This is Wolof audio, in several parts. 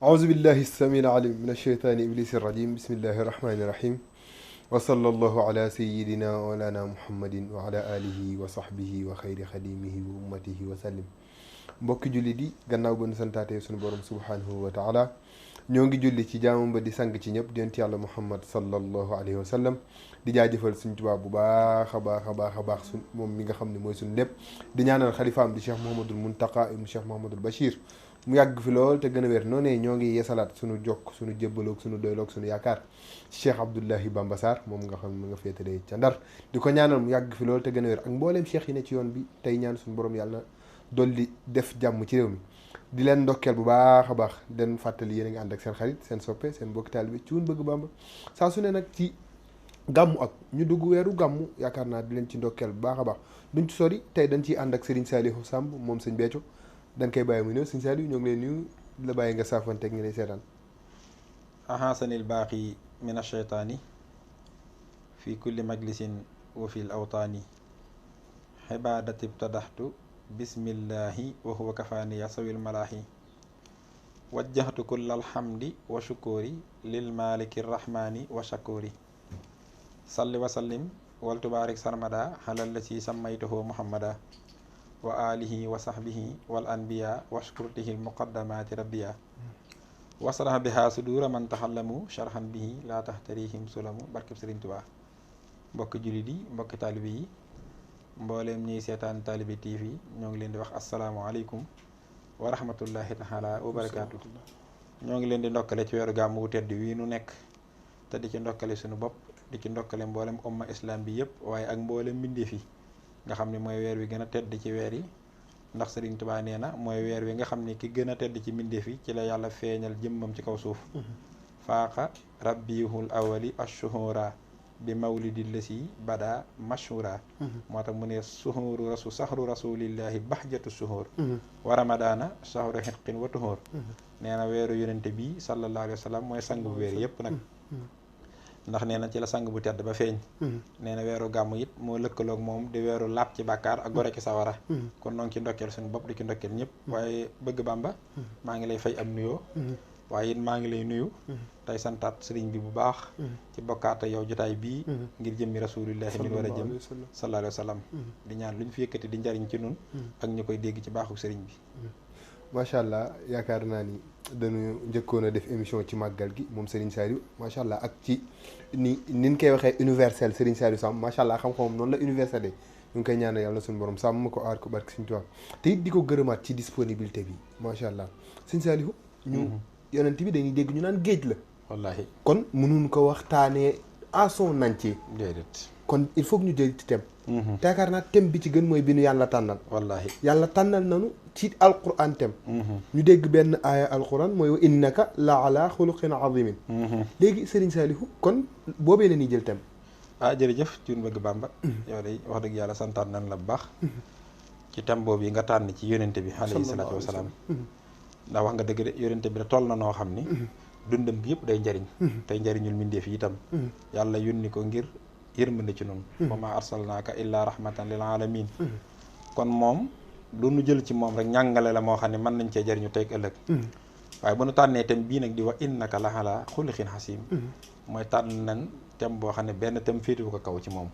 أعوذ بالله السميع العليم من الشيطان إبليس الرجيم بسم الله الرحمن الرحيم وصلى الله على سيدنا مولانا محمد وعلى آله وصحبه وخير خديمه وأمته وسلم mbokki jullit yi gannaaw ba nu santaatee sunu borom subhanahu wa taala ñoo ngi julli ci jaamam ba di sang ci ñëpp di yonent yàlla muhammad sallallahu alayhi wa sallam di jaajëfal suñ tubaab bu baax a baax a baax a baax suñ moom mi nga xam ne mooy suñ lépp di ñaanal xalifaam di cheikh Mouhamadul Muntaqa ibnu cheikh Mouhamadul Bachir mu yàgg fi lool te gën a wér noonu ñoo ngi yeesalaat suñu jokk suñu jébbaloog suñu doyloog suñu yaakaar ci cheikh Abdoulahi Bamba Sarr moom nga xam ne mu nga féetalee ca Ndar di ko ñaanal mu yàgg fi lool te gën a wér ak mbooleem cheikh yi ne ci yoon bi tey ñaan suñu borom yàlla dolli def jàmm ci réew mi di leen ndokkeel bu baax a baax den fàttali yéen a ngi ànd ak seen xarit seen soppe seen mbokki taalibe ci Wun Bëgg Bamba saa su ne nag ci gàmmu ak ñu dugg weeru gàmmu yaakaar naa di leen ci ndokkeel bu baax a baax duñ ci sori tey dañ ciy ànd ak Serigne Saliou Samb moom sëñ Béthio dañ koy bàyyi mu ñëw sëñ Saliou ñoo ngi leen nuyu la bàyyi nga saafanteeg ñu lay seetaan ahasanil baaqi min asheytaani fi kulli majlisin wa fi l awtaani xibaadati ibtadaxtu bismillahi wa huwa kafaaniya sawil malaahi wajjahtu kulla alhamdi wa shukuri lil maliki rahmani wa shakuri salli wa sallim wal tubaarik sarmada xalal la si sammaytuhu muhammada wa alihi wa sahbihi wal anbiya wa shkurtihi almuqaddamati rabbiya wasrah biha sudura man taxallamu sharhan bihi laa taxtarihim sulamu barkeb Sëriñ Tuubaa mbokki jullit yi mbokki taalibe yi mbooleem ñuy seetaan Talibe TV ñoo ngi leen di wax asalaamualeykum wa rahmatullahi taala wa barakaatu. ñoo ngi leen di ndokkale ci weeru gàmmu wu tedd wii nu nekk te di ci ndokkale suñu bopp di ci ndokkale mboolem umma islam bi yëpp waaye ak mboolem mbindeef yi nga xam ne mooy weer wi gën a tedd ci weer yi ndax Sëriñ Tuubaa nee na mooy weer wi nga xam ne ki gën a tedd ci mbindeef yi ci la yàlla feeñal jëmmam ci kaw suuf faaqa rabbihul awali ashuhura bi mawlidi lasi bada mashhura moo tax mu ne suhuru sahru rasulillahi bahjatu suhur wa ramadana sahru xitqin wa tuhur nee na weeru yonente bi sallallahu alayhi wa sallam mooy sang bu weer yëpp nag ndax nee na ci la sang bu tedd ba feeñ nee na weeru gàmm it moo lëkkaloog moom di weeru laab ci bàkkaar ak gore ci sawara kon noo ngi ci ndokkeel suñu bopp di ci ndokkeel ñëpp waaye bëgg Bàmba maa ngi lay fay am nuyoo waaye it maa ngi lay nuyu tey santaat sëriñ bi bu baax ci bokkaata yow jotaay bii ngir jëmmi rasulillahi min war a jëm sallallahu alayhi wa sallam di ñaan lu ñu fi yëkkati di njariñ ci nun ak ñu koy dégg ci baaxu sëriñ bi macha allah yaakaar naa ni dañu njëkkoon a def émission ci màggal gi moom Serigne Saliou macha allah ak ci niñ koy waxee universel Serigne Saliou Samb macha allah xam-xamam noonu la universel de ñu ngi koy ñaanal yàlla suñu borom sàmm ko aar ko barke Serigne Touba te it di ko gërëmaat ci disponibilité bi macha allah Serigne Saliou ñu yonent bi dañuy dégg ñu naan géej la wallahi kon mënuñ ko waxtaanee à son entier déedéet kon il faut que ñu jël ci thème te yaakaar naa thème bi ci gën mooy bi nu yàlla tànnal wallahi yàlla tànnal nanu ci alquran thème ñu dégg benn aaya alquran mooy wa innaka la ala xuluqin azimin léegi Serigne Saliou kon boobee la ñuy jël thème jërëjëf ci Wun Bëgg Bamba yow day wax dëgg yàlla santaan nan la bu baax ci thème boobu yi nga tànn ci yonente bi alayhi salaatu wasalaam ndax wax nga dëgg de yonente bi da toll na noo xam ni dundam bi yëpp day njariñ tey njariñul mbindeef yi itam yàlla yónni ko ngir yërmande ci noonu wa ma arsalnaaka illa rahmatan lil alamin kon moom lu nu jël ci moom rek ñàngale la moo xam ne mën nañ cee jariñu tey ëllëg waaye bu nu tànnee thème bii nag di wa innaka la ala xuluqin hasim mooy tànn nañ thème boo xam ne benn thème féetu ko kaw ci moom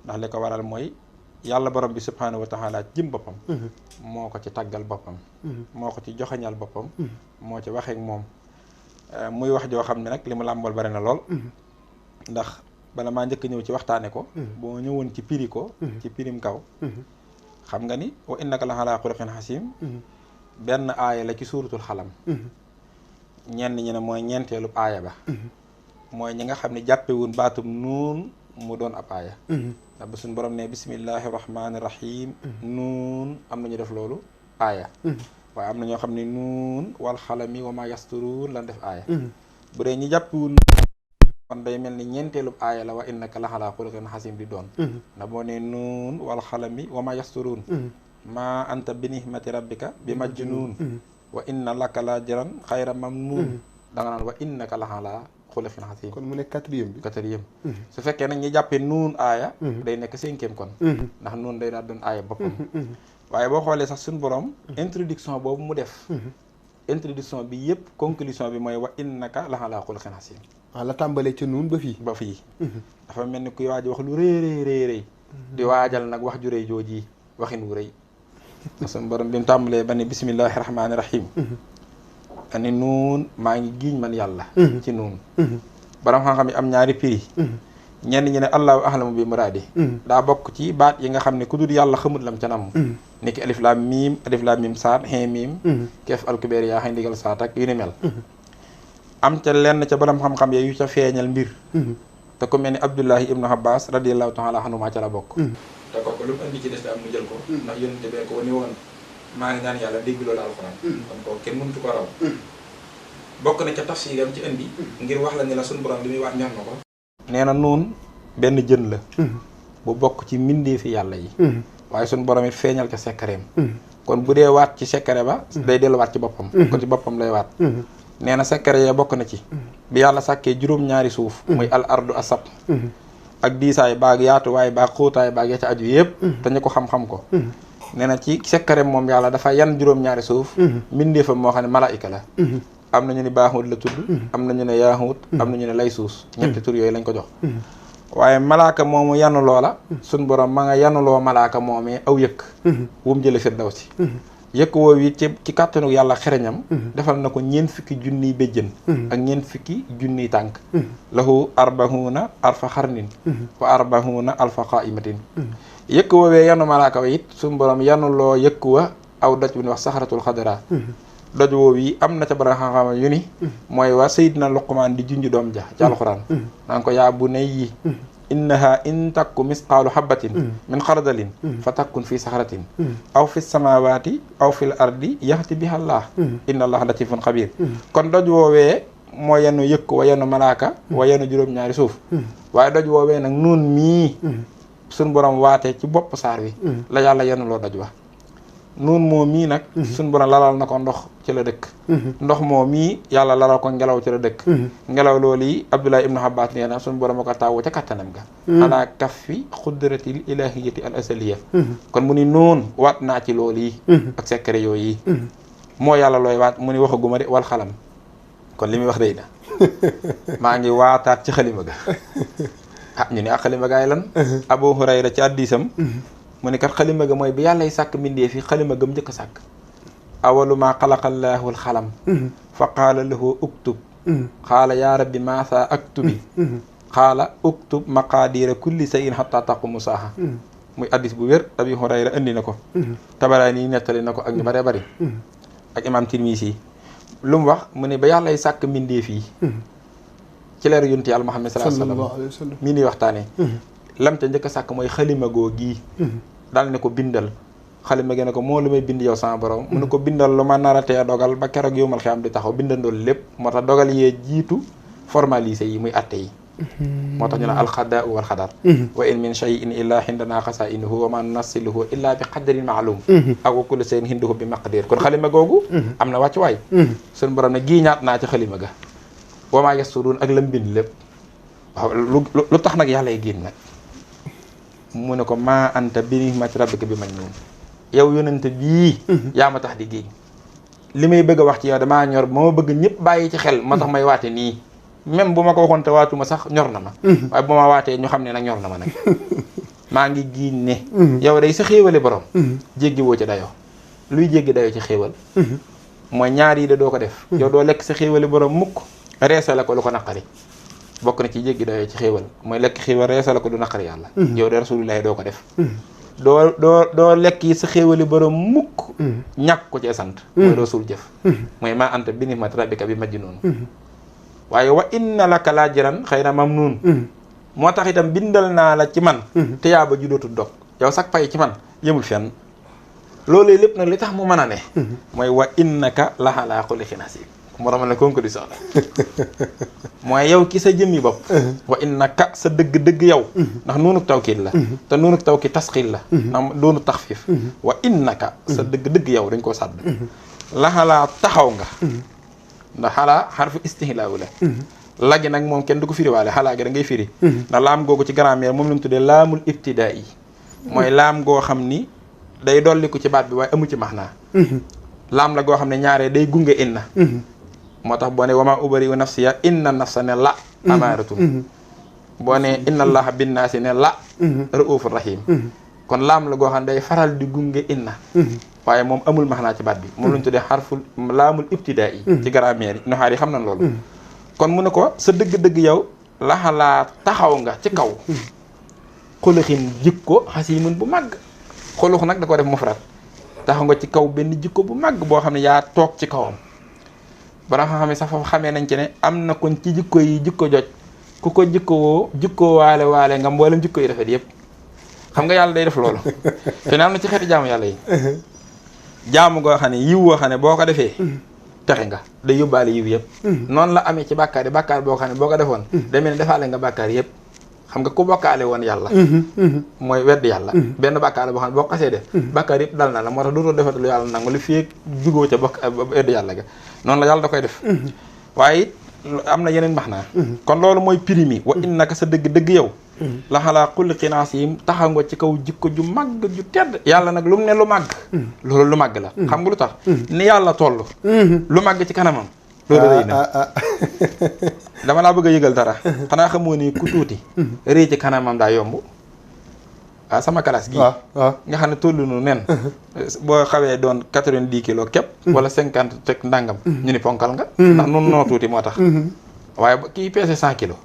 ndax li ko waral mooy yàlla borom bi subhaanahu wa taala jëm boppam moo ko ci tàggal boppam moo ko ci joxañal boppam moo ci waxeek moom muy wax joo xam ne nag li mu làmbool bari na lool ndax bala maa njëkk ñëw ci waxtaane ko boo ñëwoon ci piri ko ci pirim kaw xam nga ni wa innaka la ala xuluqin hasim benn aaya la ci suuratul xalam ñenn ñi ne mooy ñeenteelub aaya ba mooy ñi nga xam ne jàppewun baatum nuun mu doon ab aaya ndax ba suñu borom ne bismillahi rahmaani rahim nuun am na ñu def loolu aaya waaye am na ñoo xam ne nuun wal xalami wa ma yasturuun lan def aaya bu dee ñi jàppewun kon day mel ni ñeenteelub aaya la wa innaka la ala xuluqin hasim di doon ndax boo ne nuun wal xalami wa ma yasturuun ma anta bi nihmati rabbika bi majnuun wa inna laka la ajran xayra mamnuun da nga naan wa innaka la ala xuluqin hasim kon mu nekk quatrième su fekkee nag ñi jàppee nuun aaya day nekk cinquième kon ndax nuun day daal doon aaya boppam waaye boo xoolee sax suñu borom introduction boobu mu def introduction bi yëpp conclusion bi mooy wa innaka la ala xuluqin aziim. la tàmbalee ca nuun ba fii. ba fii. dafa mel ni kuy waaj wax lu rëy. di waajal nag wax ju rëy jooji waxin wu rëy. suñu borom bi mu tàmbalee ba ne bismillahi rahmaani rahim. ani nuun maa ngi giiñ man yàlla. ci nuun. borom xam-xam yi am ñaari prix. ñenn ñi ne allahu ahlamu bi muraadi. daa bokk ci baat yi nga xam ne ku dul yàlla xamut lam ca namm. niki alif laam miim saat xee miim. keef alkubeer yaa xëy ndigal saat ak yu ni mel. am ca lenn ca borom xam-xam ya yu ca feeñal mbir. te ku mel ni Abdullahi ibnu Abbas radiyallahu taala anhuma ca la bokk. te kooku lu mu indi ci des am mu jël ko. ndax yonente bee ko ni woon maa ngi ñaan yàlla dégg loolu alxuraan. kon kooku kenn mëntu ko raw. bokk na ca tafsiram ci indi. ngir wax la ni la suñu borom li muy wax ñor na ko. nee na nuun benn jën la. bu bokk ci mbindeefi yàlla yi. waaye suñu borom it feeñal ca sekkareem. kon bu dee waat ci sekkare ba. day delluwaat ci boppam. kon ci boppam lay waat. nee na sekkare ya bokk na ci. bi yàlla sàkkee juróom-ñaari suuf. muy al ardu asab. ak diisaay baag yaatuwaay baag xóotaay baag ya ca aju yëpp. te ñu ko xam-xam ko. nee na ci sekkareem moom yàlla dafa yan juróom-ñaari suuf. mbindeefam moo xam ne malaayika la. am na ñu ne baaxut la tudd. am na ñu ne yaaxut. am na ñu ne lay suus. ñetti tur yooyu lañ ko jox. waaye malaaka moomu yanu loola. suñ borom ma nga yanuloo malaaka moomee aw yëkk. wu mu jële firdawsi. yëkk woowu it ci kàttanu yàlla xereñam. defal na ko ñeent fukki junniy béjjën. ak ñeent fukki junniy tànk. lahu arbahuna alfa xarnin. wa arbahuna alfa qaimatin. yëkk woowee yanu malaaka wa it suñ borom yanuloo yëkk wa aw doj bu ñuy wax saxaratul xadara. doj woowu yi am na ca bara xam-xam yu ni mooy waa Seydina Luqmaan di junj doom ja ci alxuraan naan ko yaa bunayya innaha in takku misqaalu habbatin min xardalin fa takkun fi saxaratin aw fi samawati aw fil ardi yaxti biha allah inna allah latifun xabir kon doj woowee moo yenu yëkk wa yenu malaaka wa yenu juróom-ñaari suuf waaye doj woowee nag nuun mii suñ borom waatee ci bopp saar wi la yàlla yenu loo doj wa nuun moom mii nag suñ borom lalal na ko ndox ci la dëkk ndox moom mii yàlla lalal ko ngelaw ci la dëkk ngelaw loolu yi Abdullah ibnu Abbas nee na suñ borom a ko tawwu ca kattanam ga ala kaffi xudratil ilahiyati al asaliya kon mu ni nuun waat naa ci loolu yi ak secret yooyu yi moo yàlla looy waat mu ni waxaguma de wal xalam kon li muy wax day na maa ngi waataat ci xalima ga ñu ne ak xalima gaay lan Abu Hurayra ci addisam mu ne kat xalima ga mooy bi yàllay sàkk mbindee fi xalima gam njëkk a sàkk awalu maa xalaqallaahu alxalam fa qaala lahu uktub qaala yaa rabbi maasa aktubi qaala uktub maqaadira kulli sayin xataa taqumu saaha muy addis bu wér Abi Hurayra indi na ko Tabaraani nettali na ko ak ñu bëree bëri ak imam Tirmisi lu mu wax mu ne ba yàllay sàkk mbindee fii ci leeru yonent Yàlla Muhammad sallallahu alayhi wa sallam mii nii waxtaanee lam ca njëkk a sàkk mooy xalima goo gii daal ne ko bindal xalima gi ne ko moo lu may bind yow sama borom mu ne ko bindal lu ma naratee dogal ba keroog yow mal xiyam di taxaw bindandoolu lépp moo tax dogal yee jiitu formalisé yi muy atte yi moo tax ñu ne alxadaa wal xadar wa in min shay'in illa hindana xasainuhu wa ma nunasiluhu illa bi qadarin maalum ak wa kullu shay'in hinduhu bi maqdir kon xalima googu am na wàccu waay suñu borom ne giiñaat naa ci xalima ga wa maa yasturuun ak lam bind lépp waaw lu tax nag yàlla y génn nag mu ne ko maa anta bi ni'mati rabbika bi majnuun yow yonente bii yaa ma tax di géej li may bëgg a wax ci yow damaa ñor ba ma bëgg ñëpp bàyyi ci xel ma tax may waate nii même bu ma ko waxoon te waatuma sax ñor na ma waaye bu ma waatee ñu xam ne nag ñor na ma nag maa ngi giiñ ne yow day sa xéewale borom jéggi woo ci dayoo luy jéggi dayoo ci xéewal mooy ñaar yi de doo ko def yow doo lekk sa xéewale borom mukk reese la ko lu ko naqari bokk na ci jéggi dayoo ci xéewal mooy lekk xéewal reese la ko du naqari yàlla yow de rasulillahi doo ko def doo lekk yi sa xéewali borom mukk ñàkk ko cee sant mooy doo suul jëf mooy maa anta bi ni'mati rabbika bi majnuun waaye wa inna laka laajiran xayra mamnuun moo tax itam bindal naa la ci man te yaa ba ju dootul dog yow sax pay ci man yëmul fenn loolu lépp nag li tax mu mën a ne mooy wa innaka la ala xuluqin aziim moo tax ma ne conclusion la mooy yow ki sa jëmmi bopp wa innaka sa dëgg-dëgg yow ndax noonu tawkiid la te noonu tawkiid tasxiil la ndax doonu taxfiif wa innaka sa dëgg-dëgg yow dañ koo sàdd la xalaa taxaw nga ndax xalaa xarfu istihlaawu la lagi nag moom kenn du ko firiwaale xalaa gi da ngay firi ndax laam googu ci grammaire moom la mu tuddee laamul ibtidaa yi mooy laam goo xam ni day dolli ko ci baat bi waaye amu ci maxnaa laam la goo xam ne ñaaree day gunge inna moo tax boo ne wama ubari wa nafsiya inna nafsa ne la amaaratun boo ne inna allaha binnaasi ne la raufur rahim kon laam la goo xam ne day faral di gunge inna waaye moom amul maxnaa ci baat bi moom lañu tuddee xarful laamul ibtidaa yi ci grammaire yi noxaar yi xam nañ loolu kon mu ne ko sa dëgg-dëgg yow laxalaa taxaw nga ci kaw xuluxin jikko xasiimun bu màgg xulux nag da ko def mufrad taxaw nga ci kaw benn jikko bu màgg boo xam ne yaa toog ci kawam bara nga xam ne sax foofu xamee nañ ci ne am na kon ci jikko yi jikko joj ku ko jikkowoo jikkoo waale nga mboolem jikko yi rafet yëpp xam nga yàlla day def loolu fi ne am na ci xeeti jaamu yàlla yi jaamu goo xam ne yiw woo xam ne boo ko defee texe nga day yóbbaale yiw yëpp noonu la amee ci bàkkaar yi bàkkaar boo xam ne boo ko defoon day mel ne defaale nga bàkkaar yëpp xam nga ku bokkaale woon yàlla mooy weddi yàlla benn bàkkaar boo xam ne boo xasee def bàkkaar yëpp dal na la moo tax dootoo defati lu yàlla nangu li fii jugoo ca bokk weddi yàlla ga noonu la yàlla da koy def waaye it am na yeneen max naa kon loolu mooy primi wa innaka sa dëgg-dëgg yow la xalaa xulqin asiim taxaw nga ci kaw jikko ju màgg ju tedd yàlla nag lu mu ne lu màgg loolu lu màgg la xam nga lu tax ni yàlla toll lu màgg ci kanamam loolu rëy na dama laa bëgg a yëgal dara xanaa xamoo ni ku tuuti rëy ci kanamam daa yomb sama classe gi nga xam ne tollu nu nen boo xawee doon 90 kilos képp wala 50 teg ndàngam ñu ni ponkal nga ndax nun noo tuuti moo tax waaye kii peese 100 kilos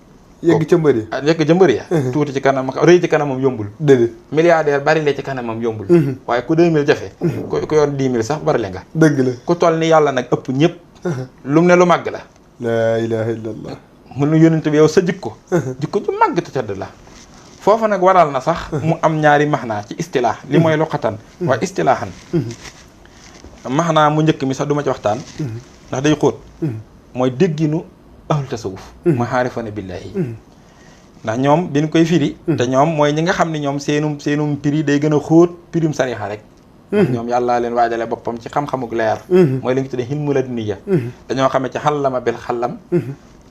yegg ca mbër ya yegg ca mbër ya tuuti ci kanam rëy ci kanamam yombul déedéet milliardaire bari le ci kanamam yombul waaye ku 2000 jafe ku yor 10 000 sax bari le nga dëgg la ku toll ni yàlla nag ëpp ñëpp lu mu ne lu màgg la laa ilaha illallah mu nu yónent bi yow sa jikko ju màgg te tedd la foofa nag waral na sax mu am ñaari maxnaa ci istilaax li mooy luqatan waaye istilaaxan maxnaa mu njëkk mi sax du ma ci waxtaan ndax day xóot mooy dégginu ahlu tasawuf mooy xaarifana billaahi ndax ñoom bi ñu koy firi te ñoom mooy ñi nga xam ne ñoom seenum prix day gën a xóot pirim sarixa rek ñoom yàllaa leen waajale boppam ci xam-xamuk leer mooy li ñu tuddee hilmu laduniya dañoo xamee ci xallama bil xallam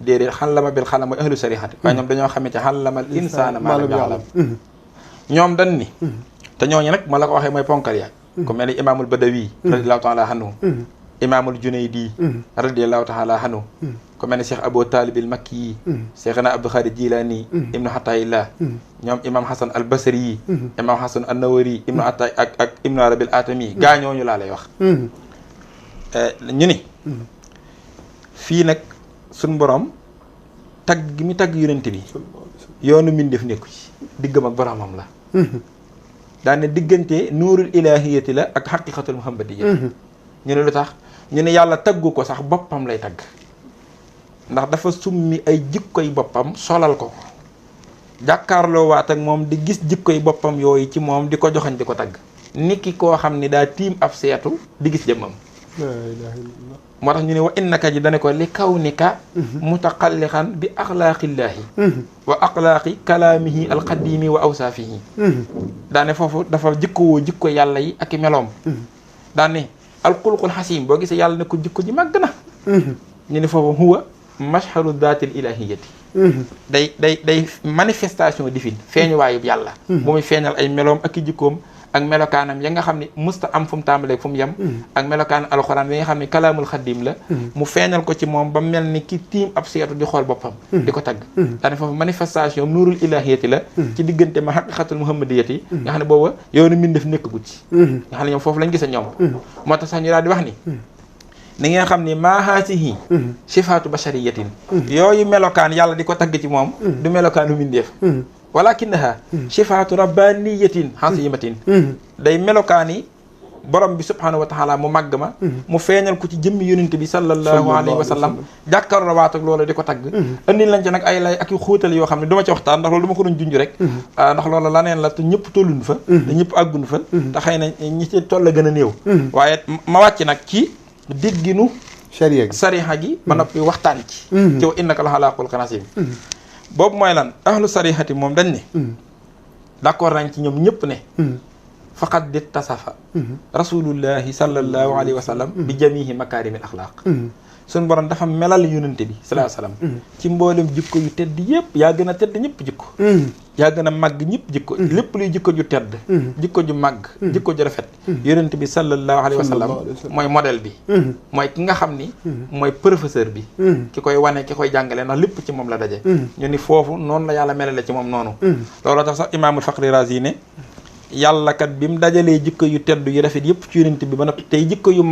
déedéet xallama bil xalam mooy ahlu sarixati waaye ñoom dañoo xamee ci xallamal insaana maa lam ya'lam ñoom dañ ni te ñooñu nag ma la ko waxee mooy ponkal ya ku mel ni imaamul badawi radiallahu taala anhu imaamul junaydi radiallahu taala anhu ku mel ni cheikh abou talibil makki yi cheikhna abdou xaadir jilani ibnu xataillah ñoom imam hasan al basri yi imam hasan an nawari ibnu atay ak ibnu arabil atami gaa ñooñu laa lay wax ñu ni fii nag suñ borom tagg gi mi tagg yonent bi yoonu mbindeef nekku ci diggam ak boromam la daane diggante nuurul ilaahiyati la ak xaqiqatul muhammadiyya ñu ne lu tax ñu ne yàlla taggu ko sax boppam lay tagg ndax dafa summi ay jikkoy boppam solal ko ko jàkkaarloo waat ak moom di gis jikkoy boppam yooyu ci moom di ko joxañ di ko tagg niki koo xam ni daa tiim ab seetu di gis jëmmam moo tax ñu ne wa innaka ji dane ko li kawnika mutaqallixan bi axlaaqillaahi wa axlaaqi kalaamihi alqadimi wa awsaafihi daane foofu dafa jikkowoo jikko yàlla yi ak i meloom daane alxulqul xasim boo gisee yàlla ne ko jikko ji màgg na ñu ne foofu huwa mashharu daatil ilahiyati day manifestation divine feeñu waayub yàlla bu muy feeñal ay meloom ak i jikkoom ak melokaanam ya nga xam ne musta am fu mu tàmbalee fu mu yem ak melokaan alxuraan yi nga xam ne kalaamul xaddim la mu feeñal ko ci moom ba mel ni ki tiim ab seetu di xool boppam di ko tagg daane foofu manifestation nuurul ilahiyati la ci diggante ma xaqiqatul muhammadiyati nga xam ne booba yoonu mbindeef nekk gut ci nga xam ne ñoom foofu lañ gis a ñoom moo tax sax ñu daal di wax ni ngeen xam ni maa haasihi sifaatu bashariyatin yooyu melokaan yàlla di ko tagg ci moom du melokaanu mbindeef walakinaha sifaatu rabbaniyatin hasimatin day melokaani borom bi subhanahu wa taala mu màgg ma mu feeñal ko ci jëmmi yonent bi sallallahu alayhi wa sallam jàkkaarloo waat ak loolu di ko tagg andi lañ ci nag ay lay ak yu xóotal yoo xam ne du ma ci waxtaan ndax loolu du ma ko doon junj rek ndax loolu laneen la te ñëpp tolluñ fa te ñëpp àggun fa te xëy na ñi ci toll la gën a néew waaye ma wàcc nag ci dégginu sariha gi ba noppi waxtaan ci wa innaka la ala xulqin aziim boobu mooy lan ahlu sarihati moom dañ ne d'accord nañ ci ñoom ñëpp ne faqad dit tasafa rasulullahi sallallahu alayhi wa sallam bi jamihi makarimil axlaaq suñu borom dafa melal yonente bi sallallahu alayhi wasallam ci mboolem jikko yu tedd yëpp yaa gën a tedd ñëpp jikko yaa gën a màgg ñëpp jikko lépp luy jikko ju tedd jikko ju màgg jikko ju rafet yonente bi sallallahu alayhi wasallam mooy modèle bi mooy ki nga xam ni mooy professeur bi ki koy wane ki koy jàngale ndax lépp ci moom la daje ñu ni foofu noonu la yàlla melale ci moom noonu looloo tax sax imaamul Fakhri Razi ne yàlla kat bi mu dajalee jikko yu tedd yu rafet yëpp ci yonente bi ba noppi tey jikko yu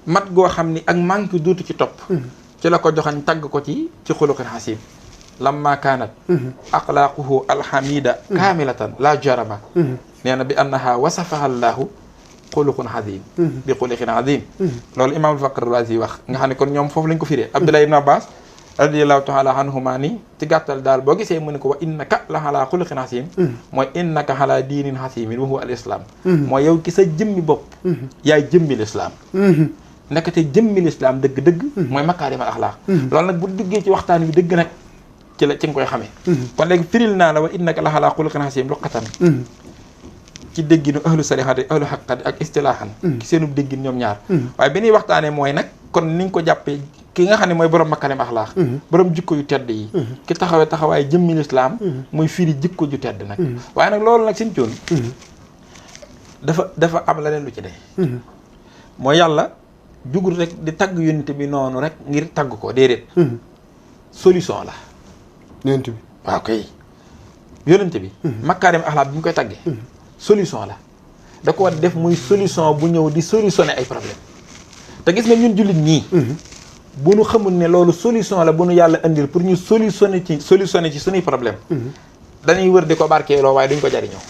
mat goo xam ni ak manque duutu ci topp ci la ko joxañ tagg ko ci xuluqin xasib lamma kaanat axlaaquhu alhamida kaamilatan la jarama nee na bi annaha wasafaha llaahu xuluqun azim bi xuluqin azim loolu imaamul Fakhri Razi wax nga xam ne kon ñoom foofu lañ ko firee Abdullah ibn Abbas radiyallahu taala anhuma ni ci gàttal daal boo gisee mu ne ko wa innaka la ala xuluqin xasim mooy innaka ala diinin xasimin wa huwa al islam mooy yow ki sa jëmmi bopp yaay jëmmi lislaam ndekete jëmmi lislaam dëgg-dëgg mooy makaarimal axlaaq loolu nag bu duggee ci waxtaan wi dëgg nag ci nga koy xamee kon léegi firil naa la wa innaka la ala xuluqin xasim luqatan ci dégginu ahlu sarixati ahlu xaqati ak istilaahan ci seenu déggin ñoom ñaar waaye bi ñuy waxtaanee mooy nag kon niñ ko jàppee ki nga xam ne mooy borom makarim axlaax borom jikko yu tedd yi ki taxawaay jëmmi lislaam muy firi jikko ju tedd nag waaye nag loolu nag suñ coon dafa am leneen lu ci ne mooy yàlla jugul rek di tagg yonent bi noonu rek ngir tagg ko déedéet solution la yonent bi waaw kay yonent bi makarim axlaax bi ñu koy taggee solution la da ko def muy solution bu ñëw di solutionner ay problème te gis nga ñun jullit ñii bu nu xamul ne loolu solution la bu nu yàlla indil pour ñu solutionner ci suñuy problème dañuy wër di ko barkeeloo waaye duñ ko jariñoo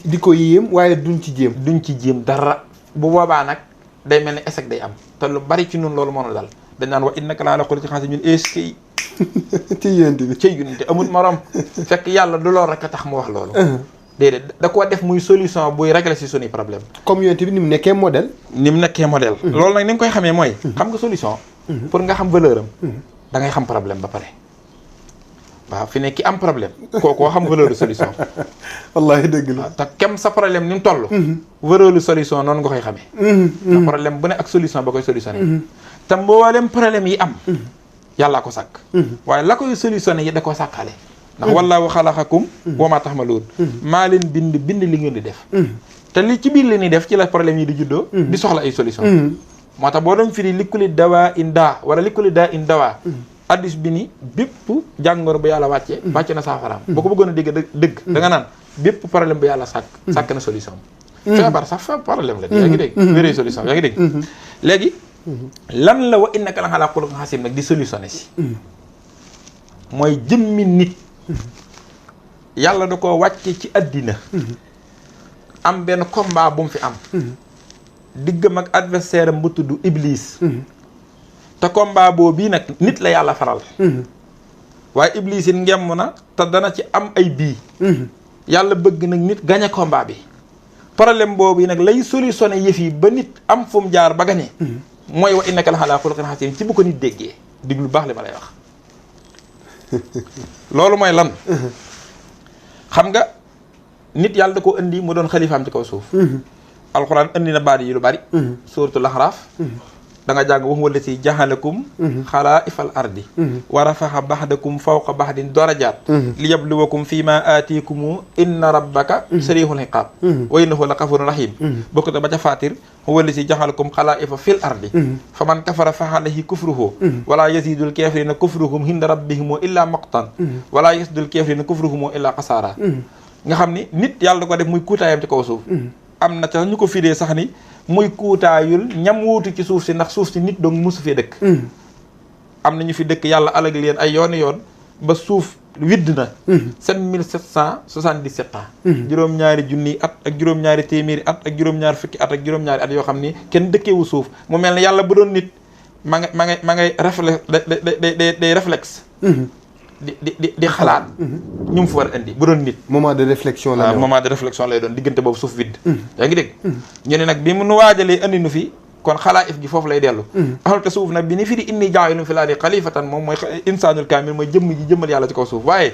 di ko yéem waaye duñ ci jéem dara bu boobaa nag day mel ni échec day am te lu bari ci ñun loolu moo dal dañ naan wa innaka la ala xuluqin xasim ñun eskay ci yonent bi ci yonent amul morom fekk yàlla du loolu rek a tax mu wax loolu déedéet da koo def muy solution buy régler si suñuy problème comme yonent bi ni mu nekkee modèle loolu nag ni nga koy xamee mooy xam nga solution pour nga xam valeur am da ngay xam problème ba pare waaw fi ne ki am problème kookoo xam valeur solution wallaahi dëgg la te kem sa problème ni mu toll valeur solution noonu nga koy xamee te problème bu ne ak solution ba koy solutionné te mboolem problème yi am yàllaa ko sàkk waaye la koy solutionné yi da koo sàkkaale ndax wallaahu xalaqakum wa maa taxmaluun maa leen bind li ngeen di def te li ci biir li ñuy def ci la problème yi di juddoo di soxla ay solution moo tax boo doon firi likkuli dawaa in daa wala likkuli daa in dawaa addis bi ni bépp jàngoro bu yàlla wàcce na saafaraam boo ko bëggoon a dëgg da nga naan bépp problème bu yàlla sàkk na solution feebar sax problème la yaa ngi dégg wéree solution yaa ngi dégg léegi lan la wa innaka la alaa xuluqin xasiim nag di solutionné si mooy jëmmi nit yàlla da ko wàcce ci àddina am benn combat bu mu fi am diggam ak adversaire am bu tudd Iblis te combat boobu bii nag nit la yàlla faral waaye Iblis it ngemm na te dana ci am ay bii yàlla bëgg nag nit gañe combat bi problème boobu yi nag lay solutionné yëf yi ba nit am fu mu jaar ba gañe mooy wa innaka la alaa xuluqin xasiim ci bu ko nit déggee diglu baax li ma lay wax loolu mooy lan xam nga nit yàlla da ko indi mu doon xalifaam ci kaw suuf alxuraan indi na baat yi lu bari suuratul Ahraaf da nga jàng wax wala si jaxalakum xalaa'ifal ardi wa rafaxa baxdakum fawqa baxdin darajaat li yabluwakum fi ma aatiikumu inna rabbaka sariixul iqaab wa innahu la gafurun rahim bokk ta ba ca Faatir wala si jaxalakum xalaa'ifa fil ardi fa man kafara fa alayhi kufruhu wala yazidul kaafirina kufruhum hinda rabbihim illa maqtan wala yazidul kaafirina kufruhum illa xasaara nga xam ni nit yàlla da ko def muy kuutaayam ci kaw suuf am na ca ñu ko firee sax ni muy kuutaayul ñam wuutu ci suuf si ndax suuf si nit dong mosu fee dëkk am na ñu fi dëkk yàlla alag leen ay yooni yoon ba suuf widd na 7777 ans juróom-ñaari junniy at ak juróom-ñaari téeméeri at ak juróom-ñaari fukki at ak juróom-ñaari at yoo xam ni kenn dëkkeewu suuf mu mel ne yàlla bu doon nit ma ngay day réflexe di xalaat ñu mu fa war a indi bu doon nit moment de réflexion la moment de réflexion lay doon diggante boobu suuf widd yaa ngi dégg ñu ne nag bi mu nu waajalee andi nu fi kon xalaa'if gi foofu lay dellu axal te suuf nag bi ni fi di inni jaa'ilun fil ardi xalifatan moom mooy insaanul kaamil mooy jëmm ji jëmmal yàlla ci kaw suuf waaye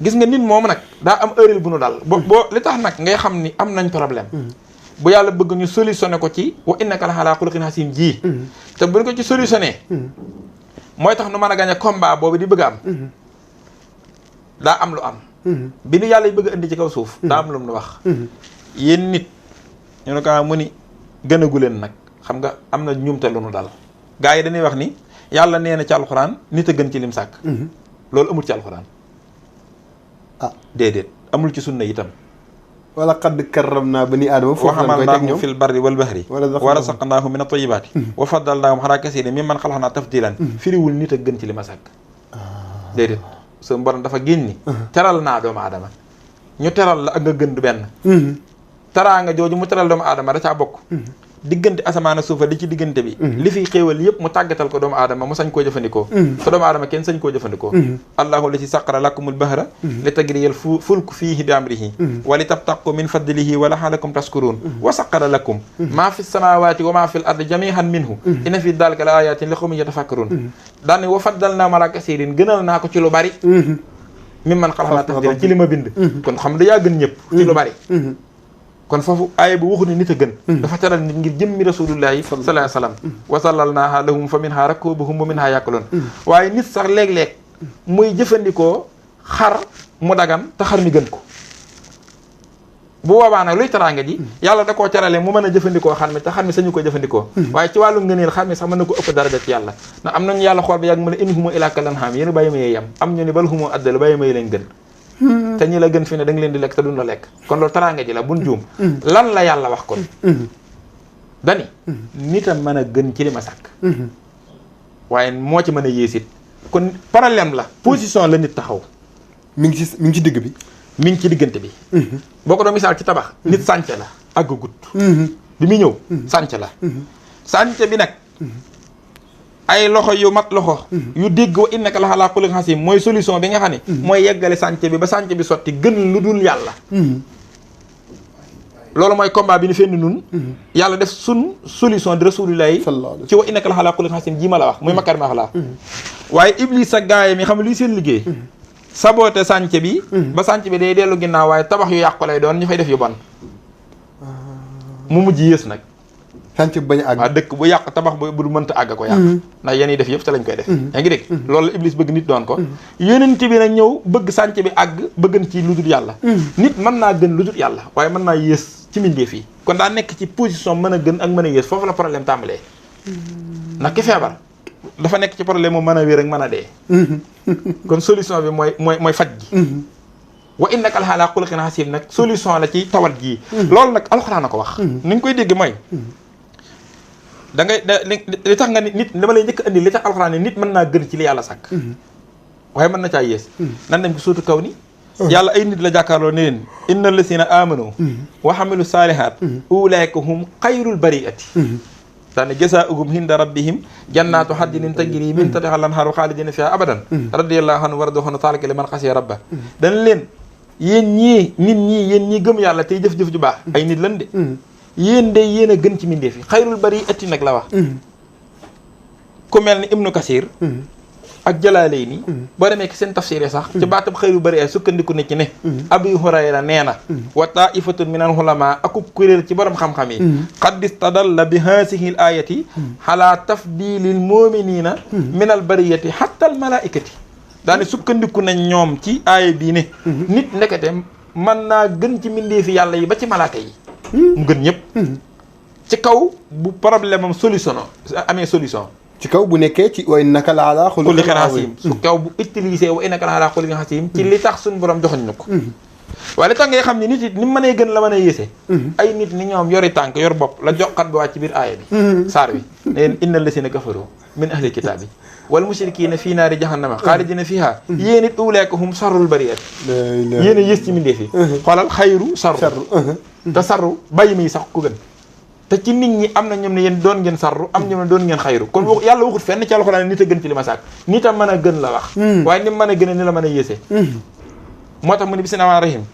gis nga nit moom nag daa am erreur bu nu dal boo li tax nag ngay xam ni am nañ problème bu yàlla bëgg ñu solutionné ko ci wa innaka la ala xuluqin hasim ji te buñ ko ci solutionné mooy tax nu mën a gañe combat boobu di bëgg a am daa am lu am bi nu yàlla yi bëgg a indi ci kaw suuf daa am lu mu nu wax yéen nit ñu ne ko mu ni gënagu leen nag xam nga am na ñumte lu nu dal gaa yi dañuy wax ni yàlla nee na ci alxuraan nit a gën ci lim sàkk loolu amul ci alxuraan déedéet amul ci sunna itam wala qad karramnaa banii aadama foofu lañ koy teg ñoom fil barri wal bahri wa razaqnaahum mina tayyibaati wa faddalnaahum alaa kasiirin mimman xalaqnaa tafdiilan firiwul nit a gën ci li ma sàkk déedéet su borom dafa génni teral naa doomu aadama ñu teral la ak nga gën du benn teraanga jooju mu teral doomu aadama da caa bokk diggante asamaan ak suufa li ci diggante bi li fiy xéewal yëpp mu tàggatal ko doomu aadama mu sañ koo jëfandikoo te doomu aadama kenn sañ koo jëfandikoo allahu la si saqara lakumul bahra li tagriyal fulku fiihi bi amrihi wa li tabtaqu min fadlihi wa laalakum tashkurun wa saqara lakum maa fi samawati wa maa fi l ardi jamihan minhu inna fi dalika la ayatin li qawmin yatafakkarun daane wa faddalnaa ala kasirin gënal naa ko ci lu bari mimman xalaqnaa tafdiilan ci li ma bind kon xam da yaa gën ñëpp ci lu bari kon foofu aaya bi waxu ne nit a gën dafa teral nit ngir jëmmi rasulullahi sallallahu alayhi wa sallam wa sallalnaaha lahum fa minha rakubuhum wa minha yàkkaloon waaye nit sax léeg-léeg muy jëfandikoo xar mu dagan te xar mi gën ko bu boobaa nag luy teraanga ji yàlla da koo terale mu mën a jëfandikoo xar mi te xar mi sañu ko jëfandikoo waaye ci wàllu ngëneel xar mi sax mën na ko ëpp daraja ci yàlla ndax am nañu yàlla xool ba yàgg mu ne in humu illaa kal an'aam yéen bàyyi ma yee yam am ñu ni bal humu addalu bàyyi ma yi leen gën te ñi la gën fi ne da nga leen di lekk te duñ la lekk kon loolu teraanga ji la buñ juum lan la yàlla wax kon dani nit a mën a gën ci li ma sàkk waaye moo ci mën a yéesit kon problème la position la nit taxaw mi ngi ci digg bi mi ngi ci diggante bi boo ko doon misaal ci tabax nit sànce la àggagut bi muy ñëw sànce la sànce bi nag ay loxo yu mat loxo yu dégg wa innaka la ala xuluqin xasiim mooy solution bi nga xam ne mooy yeggale sànce bi ba sànce bi sotti gën lu dul yàlla loolu mooy combat bi ni fenn nun yàlla def sun solution di rasulillahi ci wa innaka la ala xuluqin xasiim ji ma la wax muy makar ma la waaye iblis ak gaay mi xam ne luy seen liggéey saboote sànce bi ba sànce bi day dellu ginnaaw waaye tabax yu yàqu lay doon ñu fay def yu bon mu mujj yées nag sànc bañ a àgg waaw dëkk bu yàq tabax bu mënta àgg ko yàq ndax yéen yi def yëpp te lañ koy def yaa ngi dégg loolu la iblis bëgg nit doon ko yonent bi nag ñëw bëgg sànc bi àgg bëggan ci lu dul yàlla nit mën naa gën lu dul yàlla waaye mën naa yées ci mbindeef yi kon daa nekk ci position mën a gën ak mën a yées foofu la problème tàmbalee ndax ki feebar dafa nekk ci problème mu mën a wér ak mën a dee kon solution bi mooy faj gi wa innaka la ala xuluqin xasiim nag solution la ci tawat jii loolu nag alxuraan a ko wax ni ñu koy dégg mooy da ngay li tax nga nit dama lay njëkk andi li tax alxuraan nit mën naa gën ci li yàlla sàkk waaye mën na caa yées nan dem ci suutu kaw ni yàlla ay nit la jàkkaarloo ne leen inna lasina amanu wa xamilu saalihaat ulaika hum xayrul bariati daane jasaa'uhum inda rabbihim jannaatu xaddinin tajri min tahtiha al-anhaaru xaalidina fiha abadan radiyallahu anhu wa radu anhu zaalika liman xasiya rabba dañ leen yéen ñii gëm yàlla tey jëf-jëf ju baax ay nit lan de yéen de yéen a gën ci mbindeef yi xayrul bariati nag la wax ku mel ni ibnu kasir ak Jalaalayni boo demee ki seen tafsir sax ci baatab xëyru bari ay sukkandiku ne ci ne Abi Hurayra nee na wa taifatun min al ulama akub kuréel ci borom xam-xam yi qad istadalla bi haasihi l ayati ala tafdilil muminina min al bariyati hatta al malaikati daane sukkandiku nañ ñoom ci aaya bii ne nit ndekete mën naa gën ci mbindeefi yàlla yi ba ci malaaka yi mu gën ñëpp ci kaw bu problème am amee solution ci kaw bu nekkee ci wa innaka la ala xuluqin xasiim su kaw bu utilisé wa innaka la ala xuluqin xasiim ci li tax suñu borom joxoñ na ko waaye li tax ngay xam ne nit it ni mu mënee gën la mën a yéese ay nit ni ñoom yori tànk yor bopp la joxat bi wàcc ci biir aaya bi saar wi ne leen inna lasina kafaru min ahli kitaabi wal mushrikiina fii naari jahannama xaalidina fiiha yéen it ulaika hum sarrul bariyat yéen a yées ci mbindeef yi xoolal xayru sarru te sarru bàyyi muy sax ku gën te ci nit ñi am na ñoom ne yéen doon ngeen sarru am ñoom ne doon ngeen xayru kon yàlla waxut fenn ci alxuraan nit a gën ci li ma sàkk nit a mën a gën la wax waaye ni mën a gën a ni la mën a yéese moo tax mu ne bismillaahi rahmaani rahiim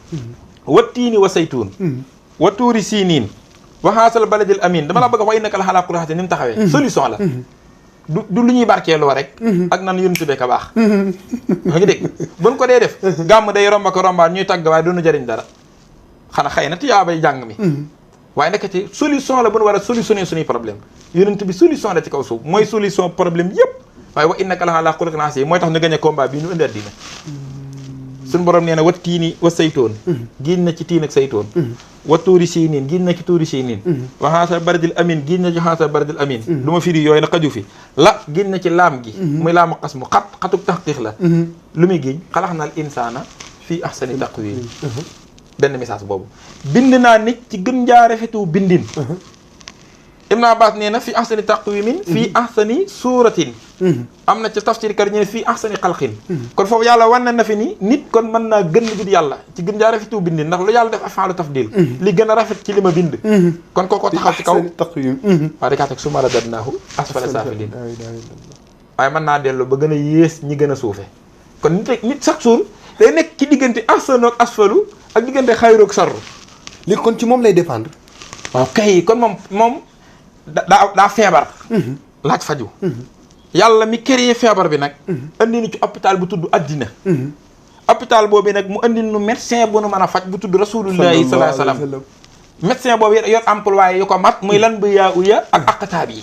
wa tiini wa saytuun wa tuuri siiniin wa haazal baladil amiin dama la bëgg a wax innaka la alaa xuluqin aziim ni mu taxawee solution la du lu ñuy barkeeloo rek ak nan yónni tubee ka baax ma ngi dégg buñ ko dee def gàmm day romba ko rombaat ñuy tàgg waaye doonu jëriñ dara xanaa xëy na tiyaabay jàng mi waaye nekkati solution la bu nu war a solutionner suñuy problème yonent bi solution la ci kaw suuf mooy solution problème yëpp waaye wa innaka la ala xuluqin aziim mooy tax ñu gagné combat bi ñu indi àddina suñu borom nee na wa tiini wa saytoon giñ na ci tiin ak saytoon wa tuuri siiniin giñ na ci tuuri siiniin wa haasa baradil amin giñ na ci haasa baradil amin lu ma firi yooyu na xaju fi la giñ na ci laam gi muy laamu xas mu xatuk taxqiq la lu muy giñ xalaxnal insaana fii ahsani taqwiim benn message boobu bind naa nit ci gën njaa rafetu bindin Ibn Abbas nee na fii ahsani taqwimin fii ahsani suuratin am na ci tafsir kar ñu ne fii ahsani xalqin kon foofu yàlla wan na fi ni nit kon mën naa gën lu yàlla ci gën njaa rafetu bindin ndax lu yàlla def afaalu tafdil li gën a rafet ci li ma bind kon kooko taxaw ci kaw waaye dakaa teg summa radadnaahu asfala saafiliin waaye mën naa dellu ba gën a yées ñi gën a suufe kon nit chaque jour day nekk ci diggante ahsanu ak asfalu ak diggante xayru ak sarru li kon ci moom lay dépendre waaw kay kon moom daa feebar laaj faju yàlla mi créé feebar bi nag andi nu ci hôpital bu tudd addina hôpital boobu nag mu andi nu médecin bu nu mën a faj bu tudd rasulullahi sallallahu alayhi wasallam médecin boobu yor employé yu ko mat muy lan bi yaa uya ak aqtaab yi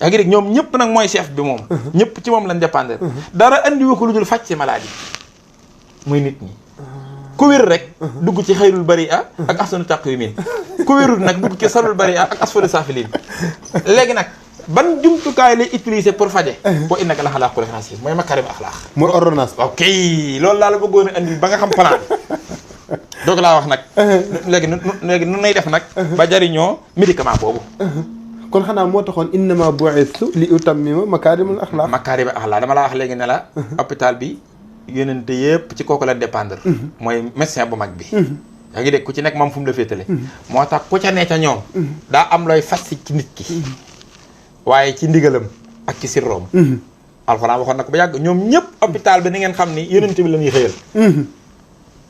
yaa ngi dégg ñoom ñëpp nag mooy chef bi moom ñëpp ci moom lañ dépendre dara andi wu ko lu dul faj ci maladie muy nit ñi ku wér rek dugg ci xayrul bari'a ak ahsanu taqwimin ku wérul nag dugg ci sarul bari'a ak asfalu saafiliin léegi nag ban jumtukaay lay utiliser pour faje wa innaka la ala xuluqin aziim mooy makarim axlaaq mooy ordonnance ok loolu laa la bëggoon a andil ba nga xam plan bi doog laa wax nag léegi nu nay def nag ba jariñoo médicament boobu kon xanaa moo taxoon innama bu'istu li utammima makaarimul axlaaq makaarimul axlaaq dama laa wax léegi ne la hôpital bi yónente yëpp ci kooku la dépendre mooy médecin bu mag bi yaa ngi dégg ku ci nekk moom fu mu la féetale moo tax ku ca ne ca ñoom daa am looy fas ci nit ki waaye ci ndigalam ak ci sirroom alxuraan waxoon na ko ba yàgg ñoom ñëpp hôpital bi ni ngeen xam ni yónente bi la ñuy xëyal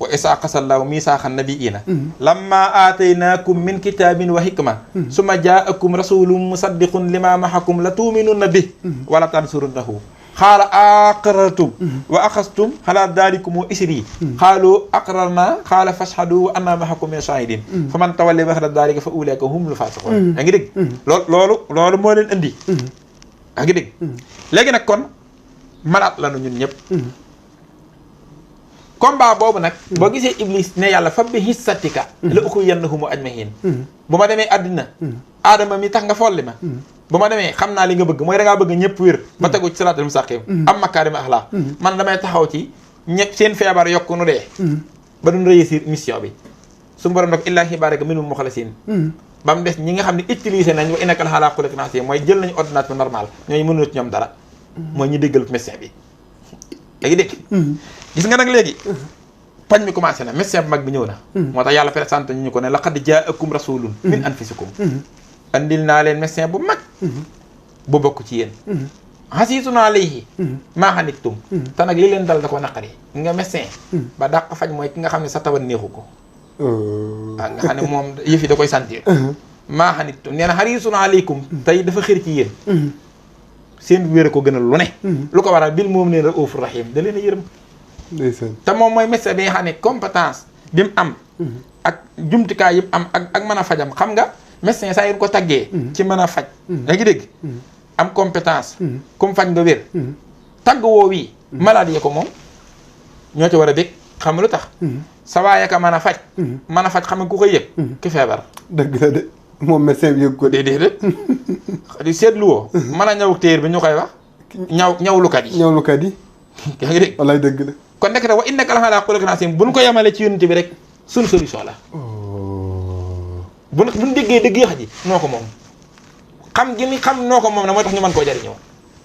wa isaa qasallahu misaaxan nabiyina lamma aataynaakum min kitaabin wa hikma summa jaakum rasulun musaddiqun lima mahakum la tuuminunna bi wala tansurunnahu xaala aqrartum wa axastum xalaa daalikum isri xaalu aqrarna xaala fashhadu wa anna mahakum min shahidin fa man tawalla ba'da daalika fa ulaa'ika humul faasiqun yaa ngi dégg loolu moo leen indi yaa ngi dégg léegi nag kon malaat la nu ñun ñëpp combat boobu nag boo gisee iblis ne yàlla fa bi hissatika la uxwiyannahum ajmahin bu ma demee àddina aadama mi tax nga folli ma bu ma demee xam naa li nga bëgg mooy da ngaa bëgg ñëpp wér ba tegu ci siraatal mustaqim am makaarim axlaaq man damay taxaw ci ñëpp seen feebar yokk nu dee ba duñ réussir mission bi su borom nag illaa ibaadaka minhum muxlasiin ba mu des ñi nga xam ne utiliser nañ wa innaka la alaa xuluqin aziim mooy jël nañu ordinateur normal ñooñu mënuñu ci ñoom dara mooy ñu déggal médecin bi léegi dégg gis nga nag léegi pañ mi commencé na médecin bu mag bi ñëw na moo tax yàlla présenté ñu ko ne laqad jaakum rasulun min anfusikum andil naa leen médecin bu mag bu bokk ci yéen hasiisun alayhi maa hanittum te nag li leen dal da ko naqari nga médecin ba dàq faj mooy ki nga xam ne sa tawat neexu ko nga xam ne moom yëf yi da koy sentir maa hanittum nee na hariisun alaykum tey dafa xër ci yéen seen wér ko gënal lu ne lu ko waral bil moom leen ra'uufur rahiim da leen a yërëm te moom mooy médecin bi nga xam ne compétence bi mu am ak jumtukaay yi mu am ak mën a fajam xam nga médecin saa yu ko taggee ci mën a faj yaa ngi dégg am compétence comme faj nga wér tagg woo wii maladie ko moom ñoo ci war a bég xam nga lu tax sa waaye ka mën a faj xam nga ku koy yëg ki feebar dëgg la de moom médecin bi yëg ko déedéet di seetlu woo mën a ñaw téer bi ñu koy wax ñawlukat yi yaa ngi dégg wallaay dëgg la kon nekk te wa innaka la alaa xuluqin aziim bu ñu ko yemale ci yonent bi rek suñu solution la bu ñu déggee dëgg yax ji noo ko moom xam gi ni xam noo ko moom na mooy tax ñu mën koo jariñoo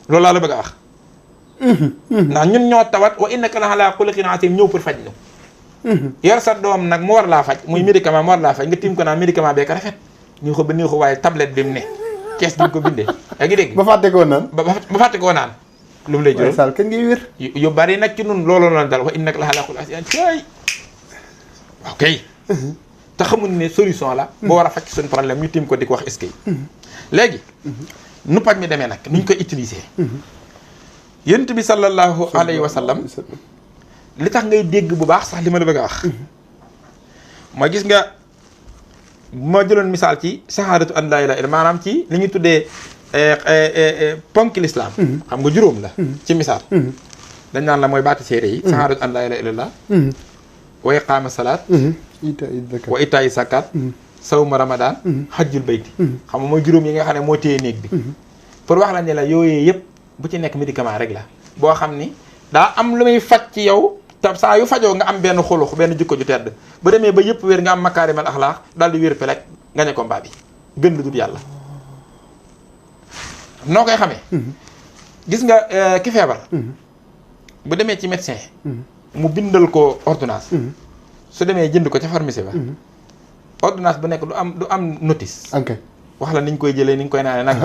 loolu laa la bëgg a wax ndax ñun ñoo tawat wa innaka la alaa xuluqin aziim ñëw pour faj ñu yor sa doom nag mu war laa faj muy médicament mu war laa faj nga tiim ko naan médicament bee ka rafet ñu ko ba nii ko waaye tablette bi mu ne kees bi ko bindee yaa ngi dégg ba fàtte koo naan ba fàtte koo naan lu mu lay jural sal kañ ngay wér yu bari nag ci nun loolu la dal wa innaka la alaa xuluqin aziim cay ok te xamul ne solution la boo war a faj suñu problème ñu tiim ko di ko wax est-ce que léegi nu paj mi demee nag nuñ koy utiliser yonent bi sallallahu alayhi wa sallam li tax ngay dégg bu baax sax li ma la bëgg a wax mooy gis nga ma jëloon misaal ci sahaadatu an laa ilaaha illa maanaam ci li ñuy tuddee ponki lislaam xam nga juróom la ci misaal dañ naan la mooy baati séeré yi sahaadatu an laa ilaaha illallah wa iqaama salaat wa itaayi zakat sawma ramadan hajjul bayti xam nga mooy juróom yi nga xam ne moo téye néeg bi pour wax la ne la yooyee yëpp bu ci nekk médicament rek la boo xam ni daa am lu muy faj ci yow te saa yu fajoo nga am benn xulux benn jikko ju tedd ba demee ba yëpp wér nga am makaarimal axlaax daal di wér pelek nga ne ko mbaa bi gën lu dul yàlla noo koy xamee gis nga ki feebar bu demee ci médecin mu bindal ko ordonnance su demee jënd ko ca pharmacie ba ordonnance bu nekk du am notice wax la ni ñu koy jëlee ni ñu koy naanee nag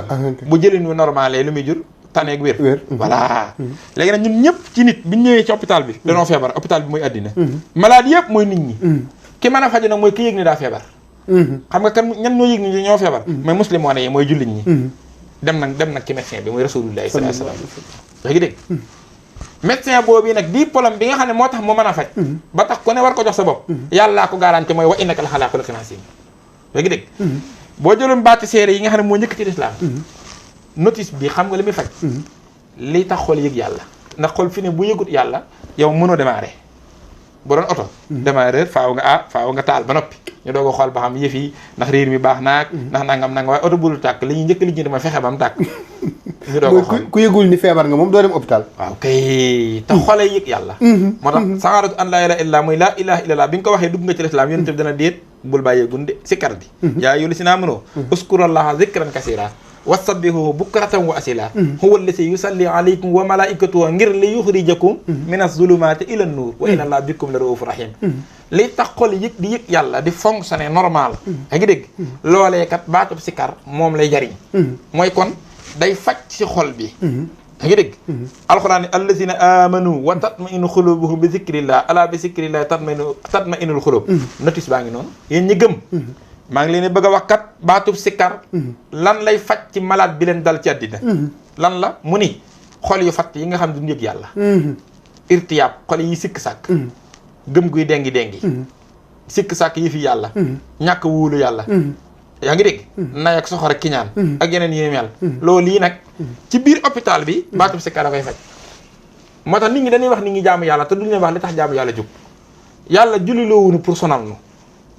bu jëlin wi normalé lu muy jur taneeg wér voilà léegi nag ñun ñëpp ci nit bi ñu ñëwee ci hôpital bi danoo feebar hôpital bi mooy àddina malade yëpp mooy nit ñi ki mën a faju nag mooy ki yëg ni daa feebar xam nga kan ñan ñoo yëg ni ñoo feebar mooy muslimoon yi mooy jullit ñi dem nag ci médecin bi mooy rasulullah sallallahu alayhi wasallam léegi dégg médecin boobu nag diplôme bi nga xam ne moo tax mu mën a faj ba tax ku ne war ko jox sa bopp yàllaa ko garanti mooy wa innaka la xalaa xuluqin aziim léegi dégg boo jëloon baati séeré yi nga xam ne moo njëkk ci lislaam notice bi xam nga li muy faj li tax xol yëg yàlla ndax xol fi ne bu yëgut yàlla yow mënoo démarrer bu doon oto démarreur faaw nga taal ba noppi ñu doog a xool ba xam yëf yi ndax riir mi baax naag ndax nangam nanga waaye oto bu dul tàkk li ñuy njëkk li ñu mooy fexe ba mu tàkk ñu doog a xool ku yëgul ni feebar nga moom doo dem hôpital waaw kay te xoolee yëg yàlla moo tax sahaadatu an laa ilaaha illallaah mooy laa ilaaha illallaah bi nga ko waxee dugg nga ci lislaam yonent bi dana déet bul bàyyee gunde sikkar bi yaa ayyuhal laziina aamanuu uzkurullaaha zikran kasiiran wasabbihuhu bukratan wa asila huwa allati yusalli alaykum wa malaikatuhu ngir li yuxrijakum mina zulumaati ila nuur wa inna allaha bikum la raufur rahim li tax xol yëg di yëg yàlla di fonctionner normal yaa ngi dégg loolee kat baatub sikar moom lay jariñ mooy kon day faj ci xol bi yaa ngi dégg alxuraan ne allazina amanu wa tatmainu xulubuhum bi zikrillah ala bi zikrillah tatmainul xulub notice baa ngi noonu yéen ñi gëm maa ngi leen bëgg a wax kat baatub sikkar lan lay faj ci malade bi leen dal ci àddina lan la mu ni xol yu fatt yi nga xam ne duñu yëg yàlla irtiyaab xol yi sikk sàkk gëm guy dengi sikk sàkk yi fi yàlla ñàkk wóolu yàlla yaa ngi dégg nay ak soxor ak kiñaan ak yeneen yi mel loolu yi nag ci biir hôpital bi baatub sikkar a koy faj moo tax nit ñi dañuy wax nit ñi jaamu yàlla te duñu leen wax li tax jaamu yàlla jóg yàlla julli loo wuñu pour sonal nu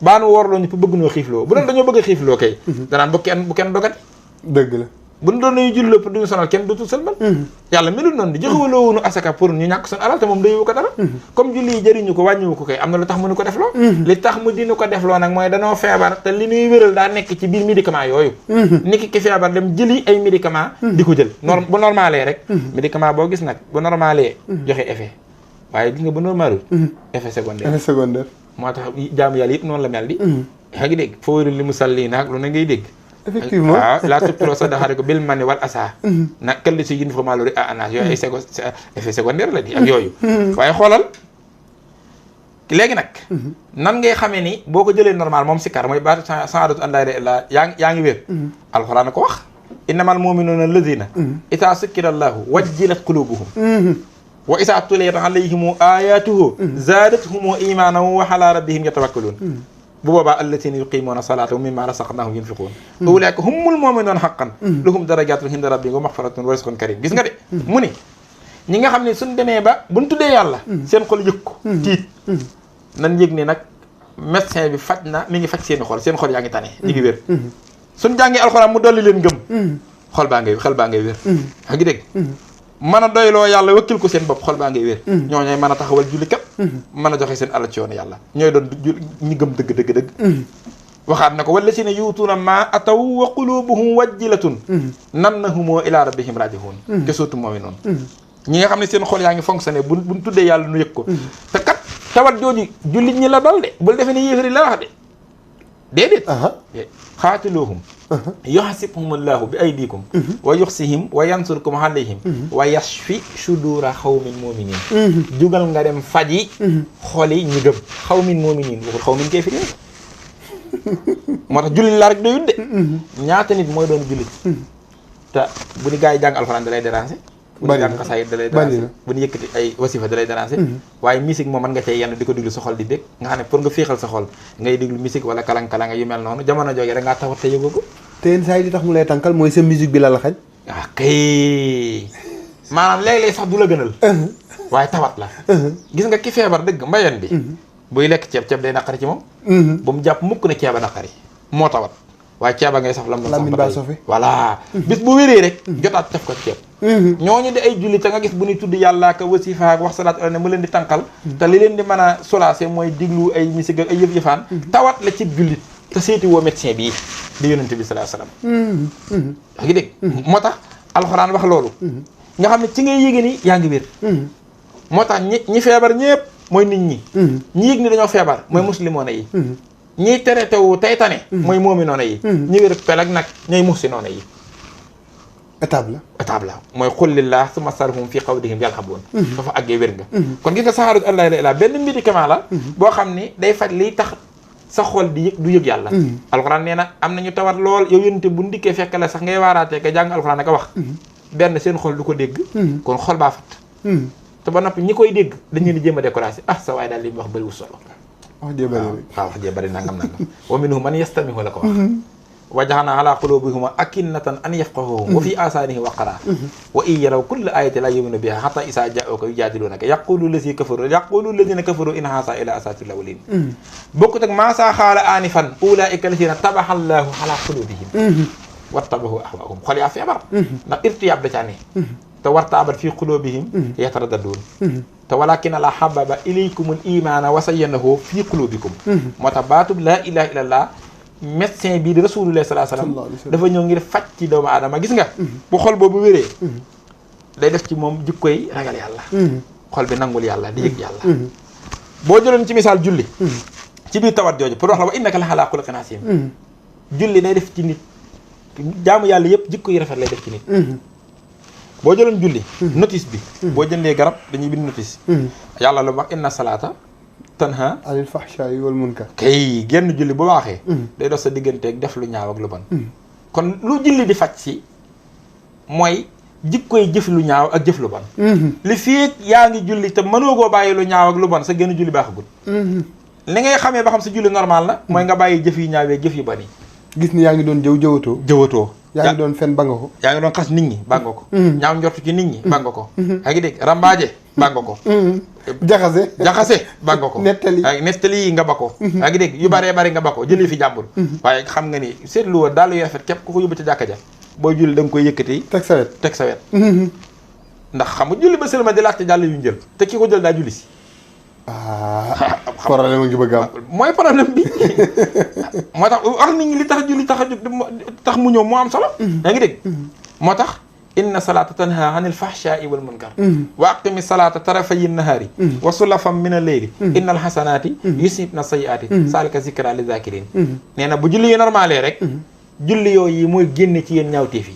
baanu warloo ñu pour bëgg noo xiifloo bu doon dañoo bëgg a xiifloo kay danaan bu kenn dogati dëgg la bu ñu doon nañu julloo pour duñu sonal kenn dutul sëlmal yàlla melul noonu di joxewaloo wuñu asaka pour ñu ñàkk suñu alal te moom doywu ko dara comme julli yi jëriñu ko wàññiwu ko kay am na lu tax mu nu ko defloo li tax mu dinu ko defloo nag mooy danoo feebar te li ñuy wéral daa nekk ci biir médicament yooyu niki ki feebar dem jëli ay médicament di ko jël bu normalee rek médicament boo gis nag bu normalee joxe effet waaye gis nga bu normalul effet secondaire moo tax jaamu yàlla yëpp noonu la mel di yaa ngi dégg foo wérul li mu salli naag lu ne ngay dégg effectivement waaw laa tubtiloo sadaqaatikum bil manni wal asaa na kalli si yunfiqu maalahu ri'aa an-naas yooyu ay effet secondaire la di ak yooyu waaye xoolal léegi nag nan ngay xamee ni boo ko jëlee normal moom sikkar mooy baatu sahaadatu an laa ilaaha illallaah yaa ngi wér alxuraan ko wax innamal mu'minuuna allaziina izaa zukkira llaahu wajjilat quluubuhum wa izaa tuliyat alayhim aayaatuhu zaadathum iimaanan wa alaa rabbihim yatawakkaluun bu boobaa allaziina yuqiimuuna salaata wa mimmaa razaqnaahum yunfiquun ulaa'ika humul mu'minuuna haqqan lahum darajaatun inda rabbihim wa maghfiratun wa rizqun kariim gis nga de mu ni ñi nga xam ne suñ demee ba buñ tuddee yàlla seen xol yëg ko tiit nan yëg ni nag médecin bi faj na mi ngi faj seen xol yaa ngi tane ñi ngi wér suñ jàngee alxuraan mu dolli leen gëm xel baa ngay wér yaa ngi dégg mën a doyloo yàlla wëkkil ko seen bopp xol baa ngay wér ñooñooy mën a taxawal julli kat mën a joxe seen alal ci yoonu yàlla ñooy doon ñi gëm dëgg waxaat na ko wallazina yuutuuna maa ataw wa qulubuhum wajjilatun annahum ilaa rabbihim raaji'uun ke sootu moom noonu ñi nga xam ne seen xol yaa ngi fonctionné buñ tuddee yàlla nu yëg ko te kat tawat jooju jullit ñi la dal de bul defee ne yéefari la wax de déedéet xaatiluuhum yuhasibhumullahu bi aydikum wa yuxsihim wa yansurkum alayhim wa yashfi sudura xawmin muminin jugal nga dem faji xoli ñi gëm xawmin muminin waxul xawmin kaafiriin moo tax jullit la rek doyut de ñaata nit mooy doon jullit te bu ni gars yi jàng alxuraan da lay déranger bu ñu jàng xasaayid da lay déranger bu ñu yëkkati ay wasifa da lay déranger waaye musique moom mën nga cay yenn di ko diglu sa xol di bég nga xam ne pour nga féexal sa xol ngay diglu musique wala kalang-kalanga yu mel noonu jamono jooge da ngaa tawat te yëgoo ko te yenn saa yi di tax mu lay tànkal mooy sa musique bi la xañ waaw kay maanaam léeg-léeg sax du la gënal waaye tawat la gis nga ki feebar dëgg mbayeen bi buy lekk ceeb day naqari ci moom bu mu jàpp mukk ne ceeba naqari moo tawat waaye ceeba ngay saf lam doon saf ba tey voilà bis bu wéree rek jotaat def ko ceeb ñooñu di ay julli te nga gis bu ñuy tudd yàlla ak wasifa ak wax salaat ala ne mu leen di tànqal te li leen di mën a soulager mooy diglu ay misig ak ay yëf-yëfaan tawat la ci jullit te seeti woo médecin bii di yonente bi sallallahu alayhi wasallam yaa ngi dégg moo tax alxuraan wax loolu nga xam ne ci ngay yéege ni yaa ngi wér moo tax ñi feebar ñëpp mooy nit ñi ñi yëg ni dañoo feebar mooy muslimoona yi ñiy tere tewu tey tane mooy moominoona yi ñi wér pel ak nag ñooy muhsinoona yi étape la mooy xullillah suma sarhum fi qawlihim yalhaboon dafa àggee wér nga kon gis nga saxaaratu an laa ilaaha illallaah benn médicament la boo xam ni day faj liy tax sa xol di yëg du yëg yàlla alxuraan nee na am nañu tawat lool yow yónente bu ndikkee fekk la sax ngay waaraatee ka jàng alxuraan aka wax benn seen xol du ko dégg kon xol baa fat te ba noppi ñi koy dégg dañ leen di jéem a découragé sa waaye daal li mu wax bëriwul solo wax jee bëri waaw wax jee bëri nangam wa minhum man yastami'u la ko wax wa ja'alna ala qulubihim akinnatan an yafqahuhu wa fi asaanihim waqra wa in yaraw kulla ayatin la yu'minu biha hatta isa ja'uka yujadilunaka yaqulu alladhina kafaru in hadha illa asatirul awwalin bokkut ak maa saa xaala aanifan ulaa'ika alladhina tabaha Allahu ala qulubihim wattabahu ahwaahum xol yaa feebar ndax irtiyaab da caa ne te wartaabat fi qulubihim yataraddadun te walakin la hababa ilaykumul imana wa zayyanahu fi qulubikum moo tax baatub laa ilaha illallah médecin bii di rasulullah sallallahu alayhi wasallam dafa ñëw ngir faj ci doomu aadama gis nga bu xol boobu wéree day def ci moom jikkoy ragal yàlla xol bi nangul yàlla di yëg yàlla boo jëloon ci misaal julli ci biir tawat jooju pour wax la wa innaka la ala xuluqin azim julli day def ci nit jaamu yàlla yëpp jikko yi rafet lay def ci nit boo jëloon julli notice bi boo jëndee garab dañuy bind notice yàlla lu wax inna salaata tanha anil fahsha'i wal munkar kay genn julli bu baaxee day dox sa digganteeg def lu ñaaw ak lu bon kon lu julli di faj si mooy jikkoy jëf lu ñaaw ak jëf lu bon li fii yaa ngi julli te mënoo koo bàyyi lu ñaaw ak lu bon sa genn julli baaxagul li ngay xamee ba xam sa julli normal na mooy nga bàyyi jëf yu ñaawee jëf yu bon yi gis ni yaa ngi doon jëwatoo yaa ngi doon fen ba nga ko yaa ngi doon xas nit ñi ba nga ko ñaaw njortu ci nit ñi ba nga ko yaa ngi dégg rambaaje ba nga ko jaxase ba nga ko nettali yi nga ba ko yaa ngi dégg yu baree bari nga ba ko jëlee fi jàmbur waaye xam nga ni seetlu woon daal yu rafet képp ku ko yóbbu ca jàkka ja booy julli da nga koy yëkkati teg sa wet ndax xam nga julli ba sëlma di laajte jàll yu njël te ki ko jël daa julli si problème ngi bëgg am mooy problème bi moo tax wax nit ñi li tax julli tax mu ñëw moo am solo yaa ngi dégg moo tax inna salata tanha anil fahsha'i wal munkar wa aqimi salata tarafayi nahaari wa sulafan min al-layli innal hasanati yusibna sayyiati zalika zikra li zakirin nee na bu julli yi normalé rek julli yooyu mooy génne ci yéen ñaawteef yi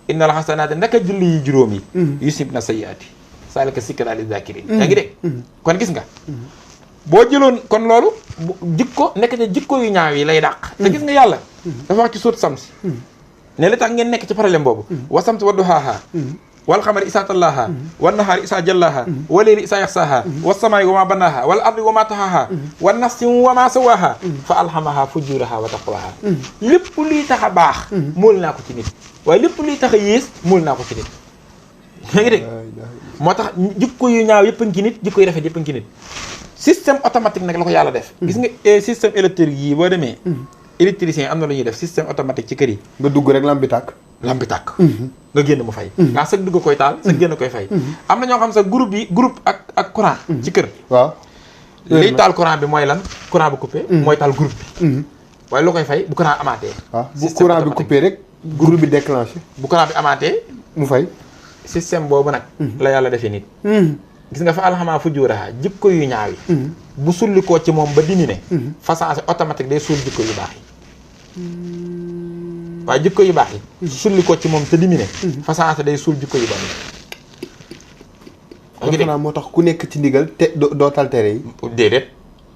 innal hasanati ndaka julli yi juróom yi yusibna sayyiati zalika zikra li zakirin yaa ngi dégg kon gis nga boo jëloon kon loolu jikko nekk te jikko yu ñaaw yi lay dàq te gis nga yàlla dafa wax ci suut Sams ne li tax ngeen nekk ci problème boobu wa samsi wa duhaaha wal xamari isaa tallaaha wan nahaari isaa jallaaha wa leeli isaa yaxsaaha wa samaay wa maa banaaha wal ardi wa maa tahaaha wa nafsin wa maa sawaaha fa alhamaha fujuraha wa taqwaha lépp luy tax a baax mool naa ko ci nit waaye lépp luy tax a yées mool naa ko ci nit yaa ngi dégg moo tax jikko yu ñaaw yëpp a ngi ci nit jikko yu rafet yëpp a ngi ci nit système automatique nag la ko yàlla def gis nga système électrique yi boo demee électricien am na lu ñuy def système automatique ci kër yi nga dugg rek lambi tàkk nga génn mu fay nga sag dugg koy taal sa génn koy fay am na ñoo xam sa groupe ak courant ci kër waaw liy taal courant bi mooy lan courant bi coupé mooy taal groupe bi waaye lu koy fay bu courant amaatee waaw bu courant bi coupé rek groupe bi déclenché bu courant bi amaatee mu fay système boobu nag la yàlla defee nit gis nga fa alxamaa fujuraha jikko yu ñaaw yi bu sulli koo ci moom ba diminué façon automatique day suul jikko yu baax yi waaye jikko yu baax yi sulli ko ci moom te diminué façon day suul jikko yu bon yi xanaa moo tax ku nekk ci ndigal te dootal tere yi déedéet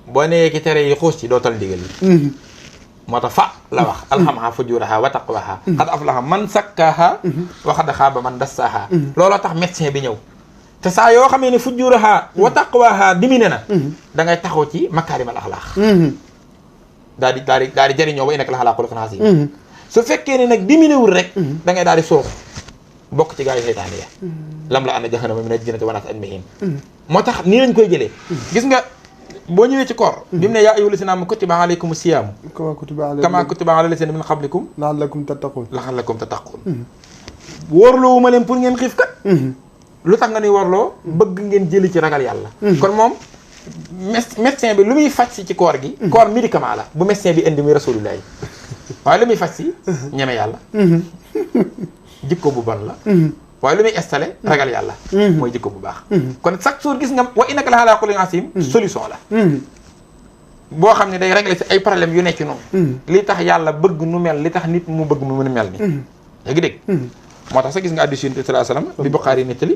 boo nee ci tere yi xuus ci dootal ndigal yi moo tax fa la wax alhamaha fujuraha wa taqwaha qad aflaha man sakkaha wa qad xaaba man dassaha looloo tax médecin bi ñëw te saa yoo xamee ne fujuraha wa taqwaha diminé na da ngay taxaw ci makaarimal axlaax daal di jëriñoo wa innaka la alaa xuluqin aziim su fekkee ne nag diminé wul rek da ngay daal di soox bokk ci gaa yi seytaane ya lam la ana jahannama mina jinnati wa naas ajmahiin moo tax nii lañ koy jëlee gis nga boo ñëwee ci koor bi mu ne yaa ayyuhal laziina aamanu kutiba alaykumu siyaamu kamaa kutiba alal laziina min qablikum la'allakum tattaquun wóorloo ma leen pour ngeen xiif kat lu tax nga ni warloo bëgg ngeen jëli ci ragal yàlla kon moom médecin bi lu muy faj si ci koor gi koor médicament la bu médecin bi indi muy rasulullah waaye lu muy faj si ñeme yàlla jikko bu bon la waaye lu muy installé ragal yàlla mooy jikko bu baax kon chaque jour gis nga wa innaka la alaa xuluqin aziim solution la boo xam ne day régler si ay problème yu nekk ci noonu li tax yàlla bëgg nu mel li tax nit mu bëgg mu mën a mel ni yaa ngi dégg moo tax sax gis nga hadiis Yonent bi sallallahu alayhi wa sallam bi Buxaari nettali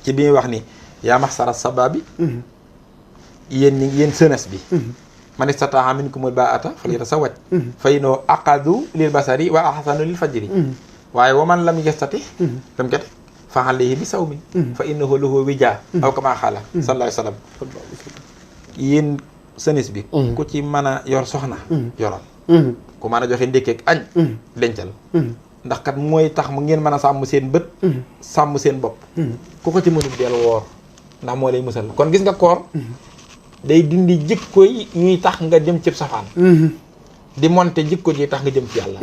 ci bi muy wax ni yaa mahsara sabaabi yéen jeunesse bi man istataa'a minkumul baa'ata falyatazawwaj fa innahu aqadu lil basari wa ahsanu lil fajri waaye wa man lam yastati lam kat fa alayhi bi sawmin fa innahu lahu wijaa aw kamaa qaala sallallahu alayhi wa sallam yéen jeunesse bi ku ci mën a yor soxna yoral ku mën a joxe ndékki ak añ dencal ndax kat mooy tax mu ngeen mën a sàmm seen bët sàmm seen bopp ku ko ci mënul deel woor ndax moo lay musal kon gis nga koor day dindi jikko yi ñuy tax nga jëm ci safaan di monter jikko ji tax nga jëm ci yàlla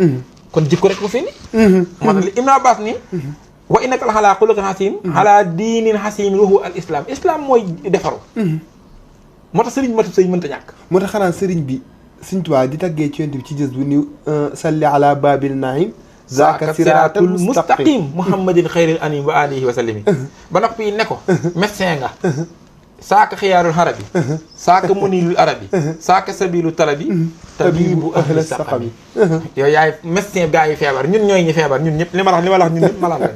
kon jikko rek ko fi ni moo tax li Ibn Abbas ni wa innaka la alaa xuluqin aziim alaa diinin hasiim wa huwa al islam mooy defaru moo tax sëriñ matub sëy mënta ñàkk moo tax xanaa sëriñ bi Sëriñ Tuubaa di taggee ci Yonent bi ci jës bu ni salli ala babil naim zaaka siraatul mustaqim muhammadin xayril anim wa alihi wa sallimi ba noppi ne ko médecin nga saaka xiyaarul arabi saaka munilul arabi saaka sabilu talabi tabibu ahli saqami yow yaay médecin gaa yi feebar ñun ñooy ñi feebar ñun ñëpp li ma wax ñun ñëpp malal lañ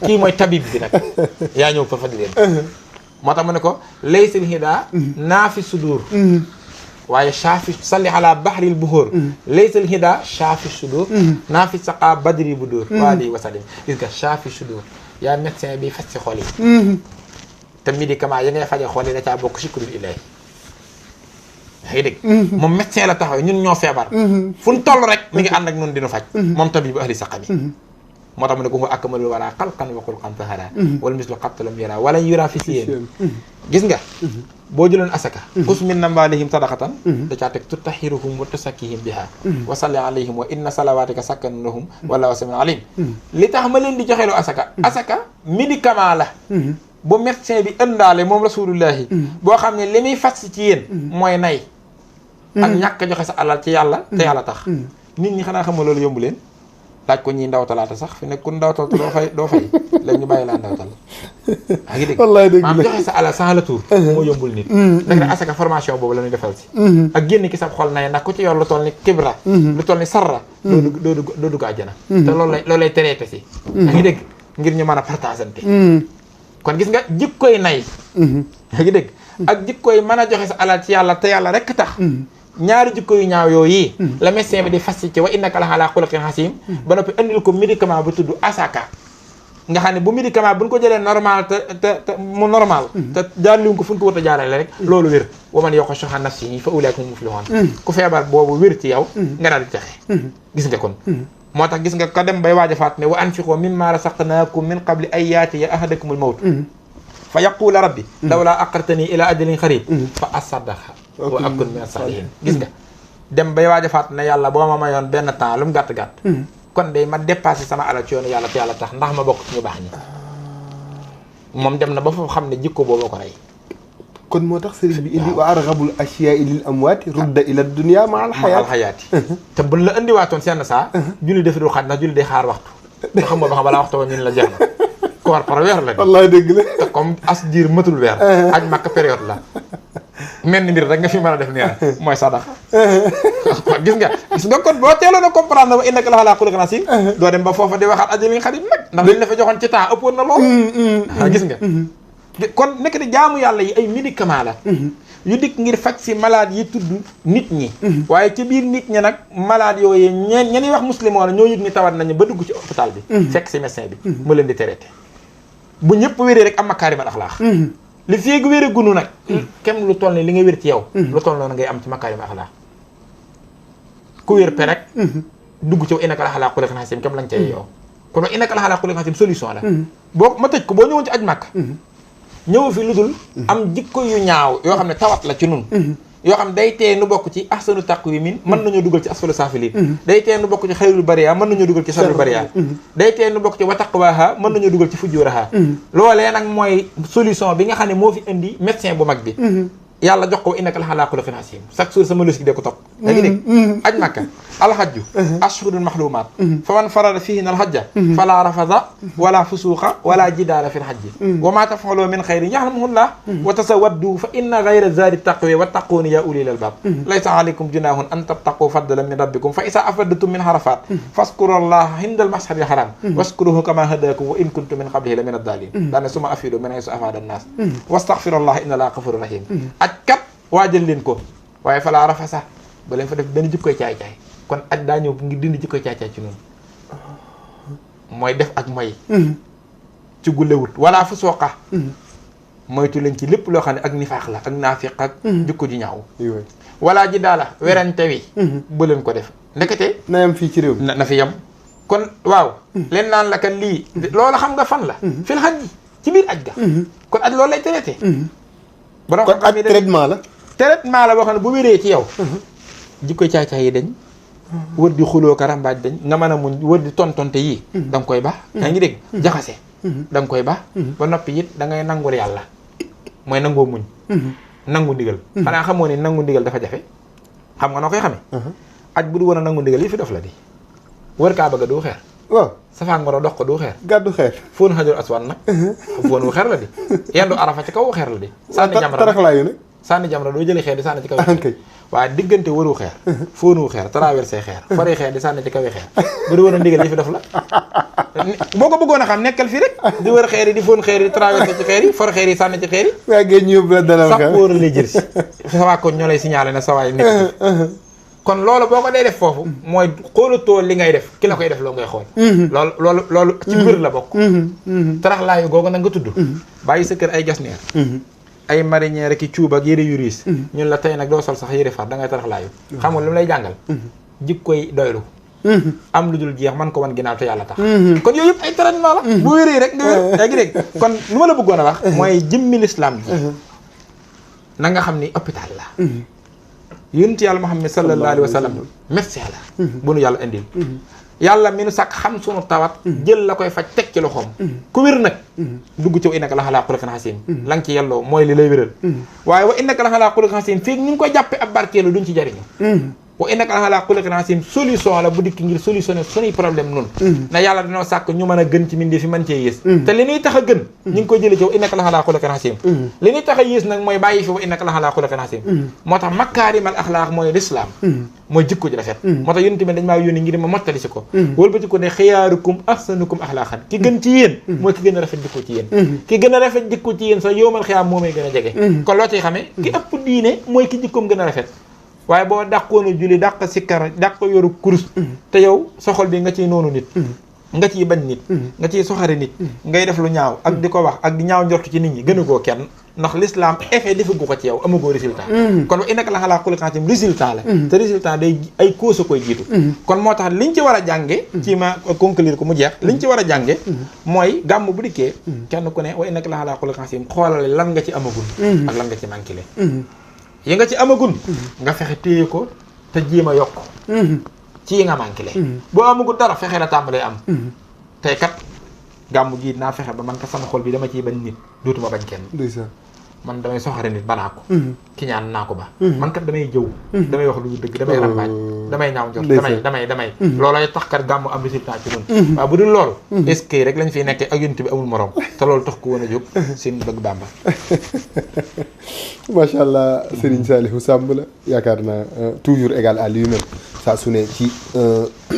kii mooy tabib bi nag yaa ñëw pour faj leen moo tax mu ne ko laysil hidaa naafi sudur waaye shaafi salli ala bahril buhur laysal hida shaafi sudur naafi saqa badri budur wa alihi wa sallam gis nga shaafi sudur yaa médecin bi faj si xol yi te médicament yi ngay faje xol yi da caa bokk sikrul ilaahi yaa ngi dégg moom médecin la taxaw ñun ñoo feebar fu ñu toll rek mi ngi ànd ak ñun dinu faj moom tabibu ahli saqami moo tax mu ne ko huwa akmalul waraa xalqan wa xulqan tahara wala mislu xabtalam yara wala yura fi si yéen gis nga boo jëloon asaka xus min amwaalihim sadaqatan da caa teg tutahiruhum wa tusakkihim biha wa salli alayhim wa inna salawaatika sakkanun lahum wallahu samiun alim li tax ma leen di joxeelu asaka médicament la bu médecin bi ëndaale moom rasulullahi boo xam ne li muy faj ci yéen mooy nay ak ñàkk a joxe sa alal ci yàlla te yàlla tax nit ñi xanaa xam nga loolu yombu leen laaj ko ñiy ndawtalaata sax fi nekk ku ndawtal doo fay léegi ñu bàyyi laa ndawtal a ngi dégg wallaay dégg maam joxe sa alal sans la tour moo yombul nit nag rek asaka formation boobu la ñuy defal si ak génn ki sab xol nay ndax ku ci yor lu toll ni kibra lu toll ni sarra doo dugg àjjana te loolu lay traité si a ngi dégg ngir ñu mën a partagante kon gis nga jikkoy nay a ngi dégg ak jikkoy mën a joxe sa alal ci yàlla te yàlla rek tax ñaari jikko yu ñaaw yooyu la médecin bi di fas ci wa innaka la alaa xuluqin aziim ba noppi andil ko médicament bu tudd asaka nga xam ne bu médicament bu ñu ko jëlee normal te mu normal te jaarliwuñ ko fu ñu ko war a jaarale rek loolu wér wa man yuuqa shuhha nafsihi fa ulaa'ika humul muflihuun ku feebar boobu wér ci yow nga daal di texe gis nga kon moo tax gis nga ko dem bay waaj a faat ne wa anfiqu mimmaa razaqnaakum min qabli an yaatiya ahadakumul mawt fa yaquula rabbi lawlaa axartanii ilaa ajalin qariib fa asaddaqa wa akun mina saalihiin gis nga dem bay waaj a faat ne yàlla boo ma mayoon benn temps lu mu gàtt-gàtt kon day ma dépassé sama alal ci yoonu yàlla te yàlla tax ndax ma bokk ci ñu baax ñi moom dem na ba foofu xam ne jikko boobu ko rey kon moo tax sëriñ bi indi wa argabul ashiyaai lil amwaati rudda ila dunya ma al xayaati te buñ la indiwaatoon seen saa julli defi dul xaaj ndax julli day xaar waxtu te xam nga ba xam balaa waxtu ba ñun la jeex na ko war par weer la wallaay dëgg la te comme as diir matul weer aj makk période la mel ni mbir rek nga fi mën a def nii mooy sadaqa gis nga kon boo teeloon a comprendre wa innaka la alaa xuluqin aziim doo dem ba foofa di waxaat ajalin xariib nag ndax liñ la fa joxoon ci temps ëppoon na loolu gis nga kon nekk di jaamu yàlla yi ay médicament la yu dikk ngir faj si malade yi tudd nit ñi waaye ci biir nit ñi nag malade yooyu ñeni wax muslimoon ñoo yëg ni tawat nañu ba dugg ci hôpital bi fekk si médecin bi mu leen di traité bu ñëpp wéree rek am makaarimal axlaax li féeg wére gunu nag kem lu toll ni li nga wér ci yow lu toll noonu ngay am ci makaarimal axlaax ku wér pe rek dugg ci innaka la alaa xuluqin aziim kem lañ cay yow kon wa innaka la alaa xuluqin aziim solution la boo ma tëj ko boo ñëwoon ci aj màkk ñëw fi lu dul am jikko yu ñaaw yoo xam ne tawat la ci nun yoo xam day tee nu bokk ci ahsanu taqwimin mën nañoo dugal ci asfalu saafiliin day tee nu bokk ci xayrul bariya mën nañoo dugal ci sarul bariya day tee nu bokk ci wa taqwaha mën nañoo dugal ci fujuraha loolee nag mooy solution bi nga xam ne moo fi indi médecin bu mag bi yàlla jox ko innaka la alaa xuluqin aziim chaque jour sama logique de ko topp da ngi dégg aj makka alhajju ashhurun mahlumaat fa man farada fiihinna alhajja fala rafada wala fusuuqa wala jidaala fi lhajji wa ma taf'alu min xayrin ya'lamuhu llah wa tasawaddu fa inna gayra zaadi taqwa wattaquuni ya ulil albaab laysa alaykum junahun an tabtaqu fadlan min rabbikum fa iza afadtum min arafat faskuru llaha inda almash'ari alharam waskuruhu kama hadakum wa in kuntum min qablihi la min ad-daalin daane summa afiidu min haysu afaada annaas wastaghfirullaha inna llaha ghafurun rahim aj kat waajal leen ko waaye falaa rafasa ba leen fa def benn jikkoy caay-caay kon aj daa ñëw ngir dindi jikkoy caay-caay ci noonu mooy def ak moy ci gulewut wala fu sooqa moytu leen ci lépp loo xam ne ak nifaax la ak naafiq ak jikko ji ñaaw wala ji daala werante wi bu leen ko def ndekete na yam fii ci réew mi na fi yam kon waaw leen naan la kan lii loolu xam nga fan la fil xaj ci biir aj ga kon aj loolu lay traité borom kon ak traitement la boo xam ne bu wéree ci yow jikkoy caay-caay yi dañ wër di xuloo ka rambaaj dañ nga mën a muñ wër di tontonte yii da nga koy baax yaa ngi dégg jaxase da nga koy baax ba noppi it da ngay nangul yàlla mooy nangoo muñ nangu ndigal xanaa xamoo ne nangu ndigal dafa jafe xam nga noo koy xamee aj bu du woon a nangu ndigal yi fi dof la di wër kaa bëgg du xeer waaw safaak ngoro dox ko du xeer gàddu xeer foon xajar aswan nag foon wu xeer la di yendu arafa ci kaw wu xeer la di taraxlaayu nag sànni jamra doo jëli xeer di sànni ci kaw xeer waaye diggante waru xeer foonu xeer traversé xeer fari xeer di sànni ci kaw xeer bu di woon a ndigal yi fi def la boo ko bëggoon a xam nekkal fii rek di wër xeer yi di foon xeer yi di traversé ci xeer yi for xeer yi sànni ci xeer yi waa ngeen ñu yóbbu la dalal sax wóor lay jël si sawaa ko ñoo lay signalé ne sawaay nekk kon loolu boo ko dee def foofu mooy xoolatoo li ngay def ki la koy def loo ngay xool loolu ci mbir la bokk taraxlaayu googu nag nga tudd bàyyi sa kër ay gasneer ay marinière ki cuub ak yëre yu riis ñun la tey nag doo sol sax yëre far da ngay taraxlaayu xam nga lu mu lay jàngal jikkoy doylu am lu dul jeex man ko wan ginnaaw te yàlla tax kon yooyu yëpp ay traitement la bu wéree rek nga wér yaa ngi dégg kon lu ma la bëggoon a wax mooy jëmmi lislaam ji na nga xam ni hôpital la yonent yàlla Muhammad sallallahu alayhi wa sallam médecin la bu nu yàlla indil yàlla mi nu sàkk xam sunu tawat jël la koy faj teg ci loxoom ku wér nag dugg ci wa innaka la alaa xuluqin aziim la nga ci yelloo mooy li lay wéral waaye wa innaka la alaa xuluqin aziim fii ñu ngi koy jàppe ab barkeelu duñ ci jariñu wa innaka la alaa xuluqin aziim solution la bu dikk ngir solutionner sunuy problème nun na yàlla dañoo sàkk ñu mën a gën ci mindee fi mën cee yées te li ñuy tax a gën ñu ngi koy jëlee ci wa innaka la alaa xuluqin aziim li ñuy tax a yées nag mooy bàyyi fi wa innaka la alaa xuluqin aziim moo tax makaarimal axlaaq mooy lislaam mooy jikko ji rafet moo tax yonent bi dañ maa yónni ngir ma mottali si ko wëlbati ko ne xiyaarukum ahsanukum axlaaqan ki gën ci yéen mooy ki gën a rafet jikko ci yéen ki gën a rafet jikko ci yéen sax yowmal xiyaam moo may gën a jege kon loo ciy xamee ki ëpp diine mooy ki jikkoom gën a rafet waaye boo dàqoon a julli dàq sikkar dàq yoru kurus te yow sa xol bi nga ciy noonu nit nga ciy bañ nit nga ciy soxare nit ngay def lu ñaaw ak di ko wax ak di ñaaw njortu ci nit ñi gën a koo kenn ndax l'islam effet defagu ko ci yow amagoo résultat kon innaka la alaa xuluqin aziim résultat la te résultat day ay cause a koy jiitu kon moo tax liñ ci war a jànge ci ma conclure ko mu jeex liñ ci war a jànge mooy gàmm bu dikkee kenn ku ne wa innaka la alaa xuluqin aziim xoolale lan nga ci amagul ak lan nga ci manqué le yi nga ci amagul nga fexe téye ko te jéem a yokk ci yi nga manqué le boo amagul dara fexe la tàmbalee am tey kat gàmmu gi naa fexe ba man ka sama xol bi dama ciy bañ nit dootuma bañ kenn man damay soxare nit banaa ko ki ñaan naa ko ba man kat damay jëw damay wax lu dëgg damay rambaaj damay ñaaw njort damay loolay tax kat gàmmu am résultat ci noonu waaw bu dul loolu est-ce que rek lañ fiy nekkee ak yonent bi amul morom te loolu tax ko woon a jóg seen bëgg Bàmba macha allah Serigne Saliou Samb la yaakaar naa toujours égal à lui-même saa su ne ci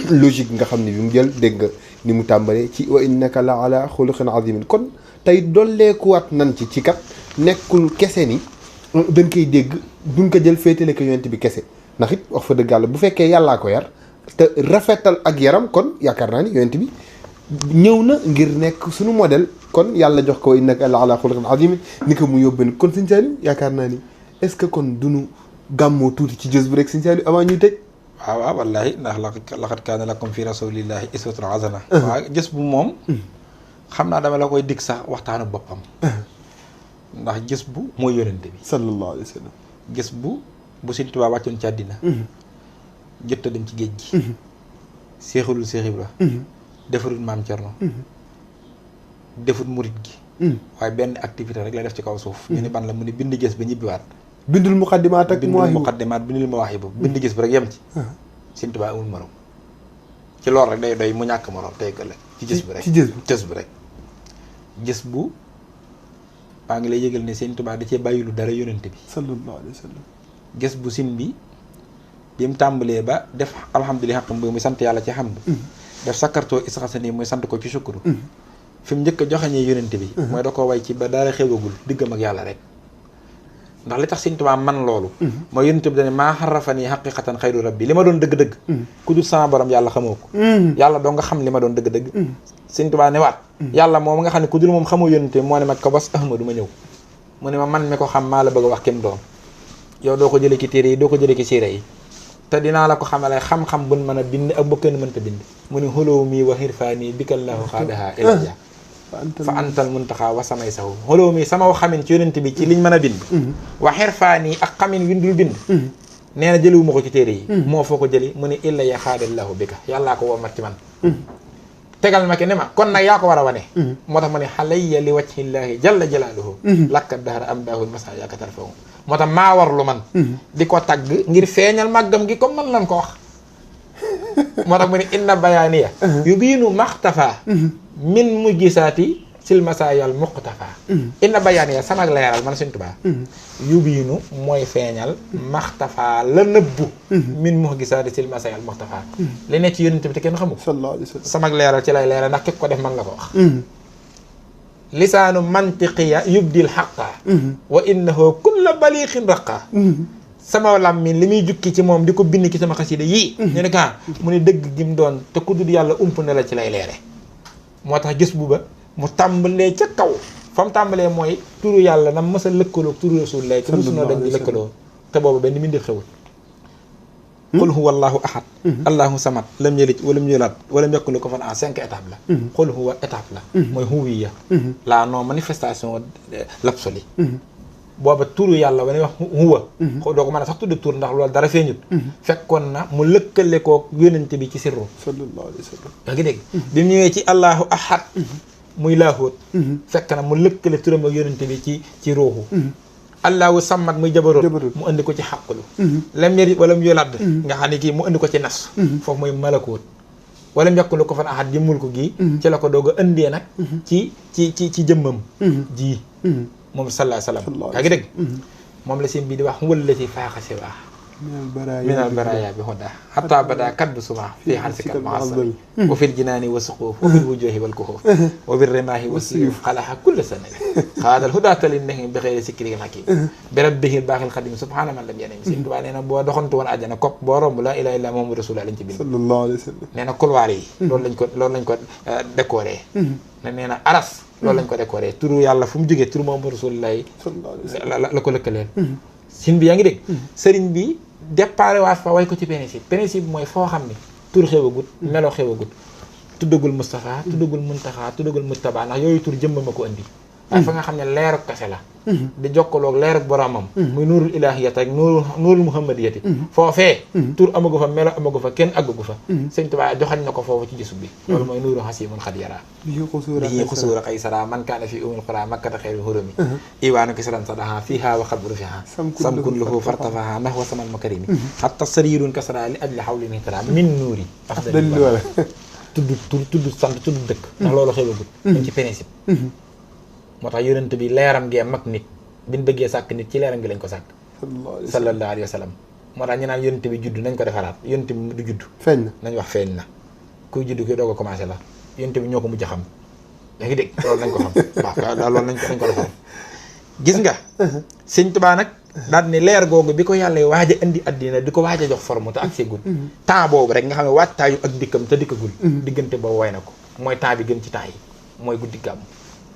logique nga xam ne bi mu jël dégg nga ni mu tàmbalee ci wa innaka la ala xuluqin azimin kon tey dolleekuwaat nan ci kat nekkul kese ni dañ koy dégg duñ ko jël féetale ko yonent bi kese ndax it wax fa dëgg yàlla bu fekkee yàllaa ko yar te rafetal ak yaram kon yaakaar naa ni yonent bi ñëw na ngir nekk suñu modèle kon yàlla jox ko innaka la ala xuluqin azim ni ko mu yóbbu kon Sëñ Saliou yaakaar naa ni est-ce que kon duñu gàmmoo tuuti ci jës bu rek Sëñ Saliou avant ñuy tëj. waaw wallaahi ndax laqad kaana lakum fi rasulillahi uswatun hasana. waaw jës bu moom. xam naa dama la koy dig sax waxtaanu boppam. ndax jës bu mooy yonente bi. sallallahu alayhi wa sallam. jës bu Sëñ Tuubaa wàccoon ci àddina. jot a dem ci géej gi. seexalul Seex Ibra. defarul maam Cerno. defut murit gi. waaye benn activité rek la def ci kaw suuf. ñu ni ban la mu ni bind jës ba ñibbiwaat. bindul muqaddimaat ak bindul mawaahibu bind gis bi rek yem ci. Sëñ Tuubaa amul morom. ci loolu rek day doy mu ñàkk morom tey ëllëg. ci jës bi rek ci jës bi rek. jës bu maa ngi lay yëgal ne Sëñ Tuubaa da cee bàyyilu dara yonent bi. sallallahu alayhi wa sallam. jës bu sin bi mu tàmbalee ba def alhamdulilah xaqam bi muy sant yàlla ci hamdu. def sakkartoo isxasani muy sant ko ci sukkuru. fi mu njëkk a joxañee yonent bi. mooy da ko way ci ba dara xewagul diggam ak yàlla rek. ndax li tax Sëñ Tuubaa man loolu mooy yonent bi dane maa xarafanii xaqiqatan xayru rabbi li ma doon dëgg-dëgg ku dul sama borom yàlla xamoo ko yàlla doo nga xam li ma doon dëgg-dëgg Sëñ Tuubaa ne waat yàlla moom nga xam ne ku dul moom xamoo yonent bi moo ne ma ko bas ahmadu ma ñëw mu ne ma man mi ko xam maa la bëgg a wax kim doon yow doo ko jëlee ci téere yi doo ko jëlee ci siira yi te dinaa la ko xamale xam-xam buñ mën a bind ak bëkkën mënta bind mu ne xoloo mii wa xirfaanii bikallaahu xaadaha ilayya fa antal muntaxaa wa samay saw xoloo mi sama xamin ci yonent bi ci liñ mën a bind wa xirfaanii ak xamin windul bind nee na jëliwuma ko ci téere yi moo foo ko jëli mu ne illa ya xaadallahu bika yàllaa ko woo mat ci man tegal ma ki ne ma kon nag yaa ko war a wane moo tax ma ne xalayya li wajhillaahi jalla jalaaluhu lakka dahra am daahul masa yaaka tarfahu moo tax maa war lu man di ko tagg ngir feeñal màggam gi comme man lan ko wax moo tax mu ne inna bayaaniya yubiinu maxtafa min mujjisaati silmasaayal muqtafa inna bayaaniya sama leeral man Sëñ Tuubaa yubiinu mooy feeñal maxtafa la nëbbu min mujjisaati silmasaayal muqtafa li ne ci yonent bi te kenn xamu ko sallallahu alayhi wa sallam sama leeral ci lay leeral ndax képp ko def man la ko wax lisaanu mantiqiya yubdil xaqa wa innahu kulla baliixin raqa sama làmmiñ li muy jukki ci moom di ko bind ci sama xasida yii ñu ne ka mu ne dëgg gi mu doon te ku dul yàlla ump ne la ci lay leere moo tax gis bu ba mu tàmbalee ca kaw fa mu tàmbalee mooy turu yàlla na mës a lëkkaloo turu rasul lay te mosunoo dañ di lëkkaloo te boobu benn mi ndef xewul qul huwa allahu ahad allahu samad lam yalid walam yulad walam yakun lahu kufuwan ahad 5 étapes la qul huwa étape la mooy huwiya la non manifestation l'absolu booba turu yàlla wa ne wax huwa doo ko mën a sax tudd tur ndax loolu dara feeñut fekkoon na mu lëkkale koo yónente bi ci sirru sallallahu alayhi wa sallam yaa ngi dégg bi mu ñëwee ci allahu ahad muy laahoot fekk na mu lëkkale turam ak yónente bi ci ruuxu allahu samad muy jabaroot mu indi ko ci xàqulu lam yalid walam yulad nga xam ne kii mu indi ko ci nas foofu mooy malakoot walam yakun lahu kufuwan ahad jëmmul ko gii ci la ko doog a indee nag ci jëmmam ji moom sallallahu alayhi wa sallam yaa ngi dégg moom la seen bii di wax wallati faaxa siwaa minal baraaya bi hudaa hatta bada kaddu suma fii harsika al-mu'azzam wa fil jinaani wa suquuf wa fil wujuuhi wal kuhuuf wa bir rimaahi wa suyuuf xalaha kulla sana xaadal hudaa talinnahi bi xayri sikril hakiim bi rabbihi baaxil xadim subhaana man lam yanim Sëñ Tuubaa nee na boo doxantu woon àjjana kopp boo romb laa ilaaha illallaah Muhammadu rasuulullaah lañ ci bind sallallahu alayhi wa sallam nee na couloir yi loolu lañ ko décoré nee na aras loolu lañ ko décoré turu yàlla fu mu jógee turu Muhammadu rasuulullaah la ko lëkkaleel sin bi yaa ngi dégg sëriñ bi déparé waat fa way ko ci principe mooy foo xam ne tur xewagut melo xewagut tuddagul Moustapha tuddagul Muntaxa tuddagul Mujtaba ndax yooyu tur jëmm ma ko indi waaye fa nga xam ne leeruk kase la di jokkaloog leeruk boromam muy nuurul ilaahiyat ak nuurul muhammadiyati foofee tur amagu fa melo amagu fa kenn aggagu fa Sëñ Tuubaa joxañ na ko foofu ci gisub bi loolu mooy nuuru xasimun xad yara bihi xusuura qaysara man kaana fi umul qura makkata xayru hurumi iwaanu kisran sadaha fiha wa xabru fiha samkun lahu fartafaha nahwa samal makarimi hatta sarirun kasara li ajli xawlin hitara min nuuri afdal tudd sant tudd dëkk ndax loolu xewagut dañ ci principe moo tax yonent bi leeram gee mag nit biñ bëggee sàkk nit ci leeram gi lañ ko sàkk sallallahu alayhi wa sallam moo tax ñu naan yonent bi judd nañ ko defaraat yonent bi du judd feeñ na nañ wax feeñ na kuy judd koy doog a commencé la yonent bi ñoo ko mujj a xam yaa ngi dégg loolu nañ ko xam waaw loolu nañ ko defar gis nga Sëñ Tuubaa nag daal ne leer googu bi ko yàlla waaj a indi àddina di ko waaj a jox forme te ak seegul temps boobu rek nga xam ne waajtaayu ak dikkam te dikkagul diggante boobu way na ko mooy temps bi gën ci temps yi mooy guddi gàmm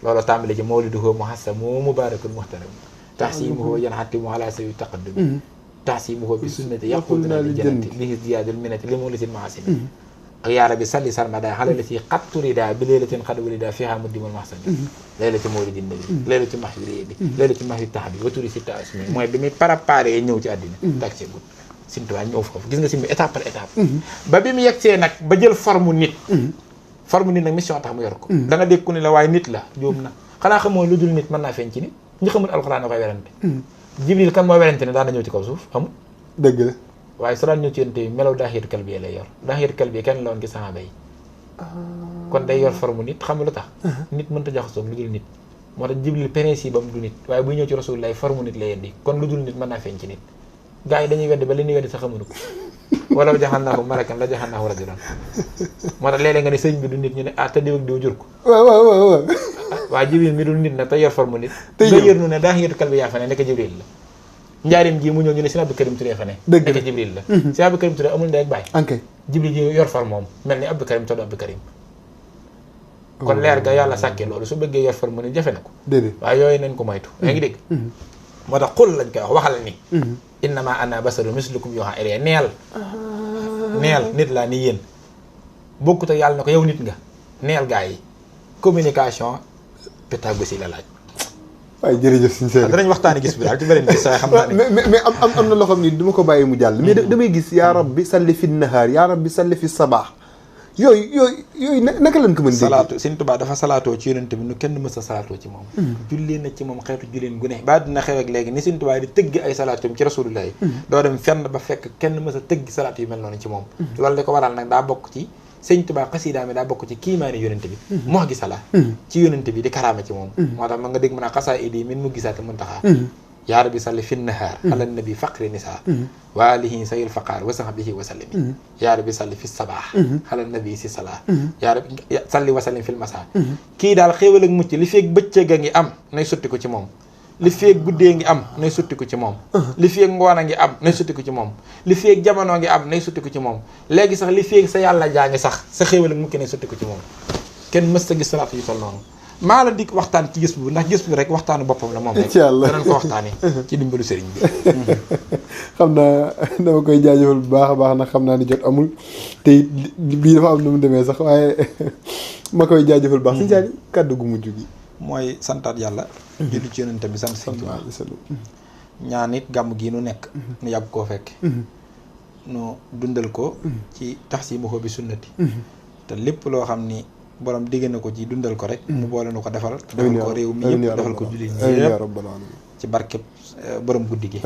loolu tàmbale ci mawliduhu muhassamu mubarakul muhtaram tahsimuhu yanhatimu ala sawi taqaddum tahsimuhu bi sunnati yaquluna li jannati li ziyadul minati li mulisil mahasini ak yaa rabbi salli sarmada xale la ci xat turida bi leelatin xad walida fiha muddimul mahsani leelati mawlidin nabi leelati mahwi réedi leelati mahwi taxabi waturi si ta asmi mooy bi muy préparé ñëw ci àddina tak see gut simtuwaa ñëw foofu gis nga sim bi étape par étape ba bi mu yegsee nag ba jël forme nit nag mission tax mu yor ko da nga dégg ku ne la waaye nit la jóom na xanaa xamoo lu dul nit mën naa feeñ ci nit ñi xamul alxuraan na koy werante jibril kan moo werante ne daan na ñëw ci kaw suuf xamul dëgg la waaye su daan ñëw ci yonent bi melaw daaxiitu kalbi yi lay yor daaxiitu kalbi yi kenn la woon ci saxaaba yi kon day yor forme nit xam nga lu tax nit mënta jaxasoo lu dul nit moo tax jibril principe am du nit waaye buy ñëw ci rasul lay forme nit lay indi kon lu dul nit mën naa feeñ ci nit gars yi dañuy weddi ba li ñuy weddi sax xamuñu ko wala jaxannaahu malakan la jaxannaahu rajulan moo tax léeg-léeg nga ne sëñ bi du nit ñu ne ah te diw ak diw jur ko waaw waaye jibril mi dul nit nag te yor forme nit nga yër nu ne daaxiitu kalbi yaa fa ne nekk jibril la njaarim ji mu ñëw ñu ne Sëñ Abdou Karim Touré fa ne nekk Jibril la Sëñ Abdou Karim Touré amul ndey ak baay Jibril ji yor far moom mel ni Abdou Karim todd Abdou Karim kon leer ga yàlla sàkkee loolu su bëggee yor far mu ne jafe na ko waaye yooyu nañ ko moytu yaa ngi dégg moo tax xul lañ koy wax waxal ni innama ana basaru mislukum yuuhaa ilayya neel nit laa ni yéen bokkut ak yàlla na ko yow nit nga neel gaa yi communication pédagogie la laaj waaye jërëjëf suñu seen danañ waxtaani gis bi daal ci beneen gis waaye xam naa ne mais am na loo xam ni du ma ko bàyyi mu jàll mais damay gis yaa rabbi salli fi nahaar yaa rabbi salli fi sabaax yooyu naka lañ ko mën dégg salaatu Sëñ Tuubaa dafa salaatoo ci yonent bi nu kenn mës a salaatoo ci moom jullee na ci moom xeetu julleen gu ne ba dina xew ak léegi ni Sëñ Tuubaa di tëgg ay salaatum ci rasulullah yi doo dem fenn ba fekk kenn mës a tëgg salaatu yu mel noonu ci moom loolu li ko waral nag daa bokk ci Sëñ Tuubaa xasiida mi daa bokk ci kiimaani yonent bi moo gi sala ci yonent bi di karaama ci moom moo tax ma nga dégg mën a xasaa idi min mu gisaate mun taxaa yaa rabbi salli fi nahaar ala nabi faqri nisaa wa alihi sayil faqaar wa sahbihi wa sallimi yaa rabbi salli fi sabaax ala nabi si salaa yaa rabbi salli wa sallim fil masaa kii daal xéewal ak mucc li feeg bëccëg a ngi am nay sotti ko ci moom li feeg guddee ngi am nay sotti ko ci moom li feeg ngoon a ngi am nay sotti ko ci moom li feeg jamono ngi am nay sotti ko ci moom léegi sax li feeg sa yàlla jaa ngi sax sa xéewal ak mucc nay sotti ko ci moom kenn mës ta gis salaatu yu toll noonu maa la dikk waxtaan ci gis bu ndax gis bu rek waxtaanu boppam la moom rek incha allah danañ ko waxtaanee ci dimbalu sëriñ bi xam naa dama koy jaajëfal bu baax a baax nag xam naa ni jot amul te bii dafa am nu mu demee sax waaye ma koy jaajëfal baax si jaali kàddu gu mujj gi mooy santaat yàlla julli ci yonente bi sant sëriñ Tuubaa ñaan it gàmm gii nu nekk nu yàgg koo fekk nu dundal ko ci tahsimuhu bi sunnati te lépp loo xam ni borom digg na ko ci dundal ko rek mu boole nu ko defal defal ko réew mi yëpp defal ko jullit ñi yëpp ci barkeb borom guddi gi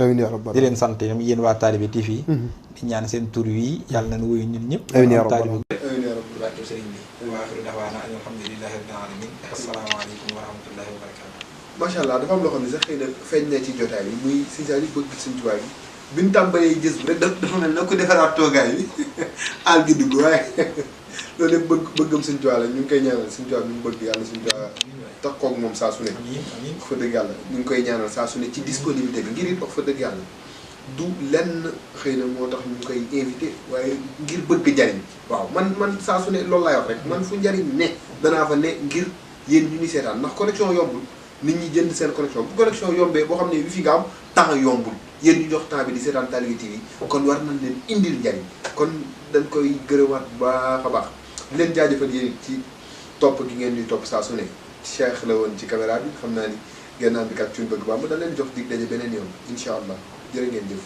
di leen sant ñoom yéen waa Talibé TV di ñaan seen tur wi yàlla nañu wuyu ñun ñëpp Talibé barkeb sëriñ bi wa axiru da'waana alhamdulillahi rabbil alamin assalaamu aleykum wa rahmatullahi wa barakatuh macha allah dafa am loo xam ne sax xëy na feeñ na ci jotaay bi muy Sëñ Saaliw bëgg Sëñ Tuubaa bi bi ñu tàmbalee gis bi rek dafa mel na ko defaraat toogaay bi aal gi dugg waaye loolu lépp bëggam Sëñ Tuubaa la ñu ngi koy ñaanal Sëñ Tuubaa bi mu bëgg yàlla Sëñ Tuubaa tax koog moom saa su ne wax fa dëgg yàlla ñu ngi koy ñaanal saa su ne ci disponibilité bi ngir it wax fa dëgg yàlla du lenn xëy na moo tax ñu ngi koy invité waaye ngir bëgg jariñ waaw man saa su ne loolu laay wax rek man fu njariñ ne danaa fa ne ngir yéen ñu ni seetaan ndax connexion yombul nit ñi jënd seen connexion bu connexion yombee boo xam ne wi fi nga am temps yombul yéen ñu jox temps bi di seetaan Talibé TV kon war nañ leen indil njariñ kon dañ koy gërëmaat bu baax a baax di leen jaajëfal yéen ci topp gi ngeen di topp saa su ne Cheikh la woon ci caméra bi xam naa ni gannaaw bi kat cuñ bëgg Bamba da leen jox dig daje beneen yoon incha allah jërë ngeen jëf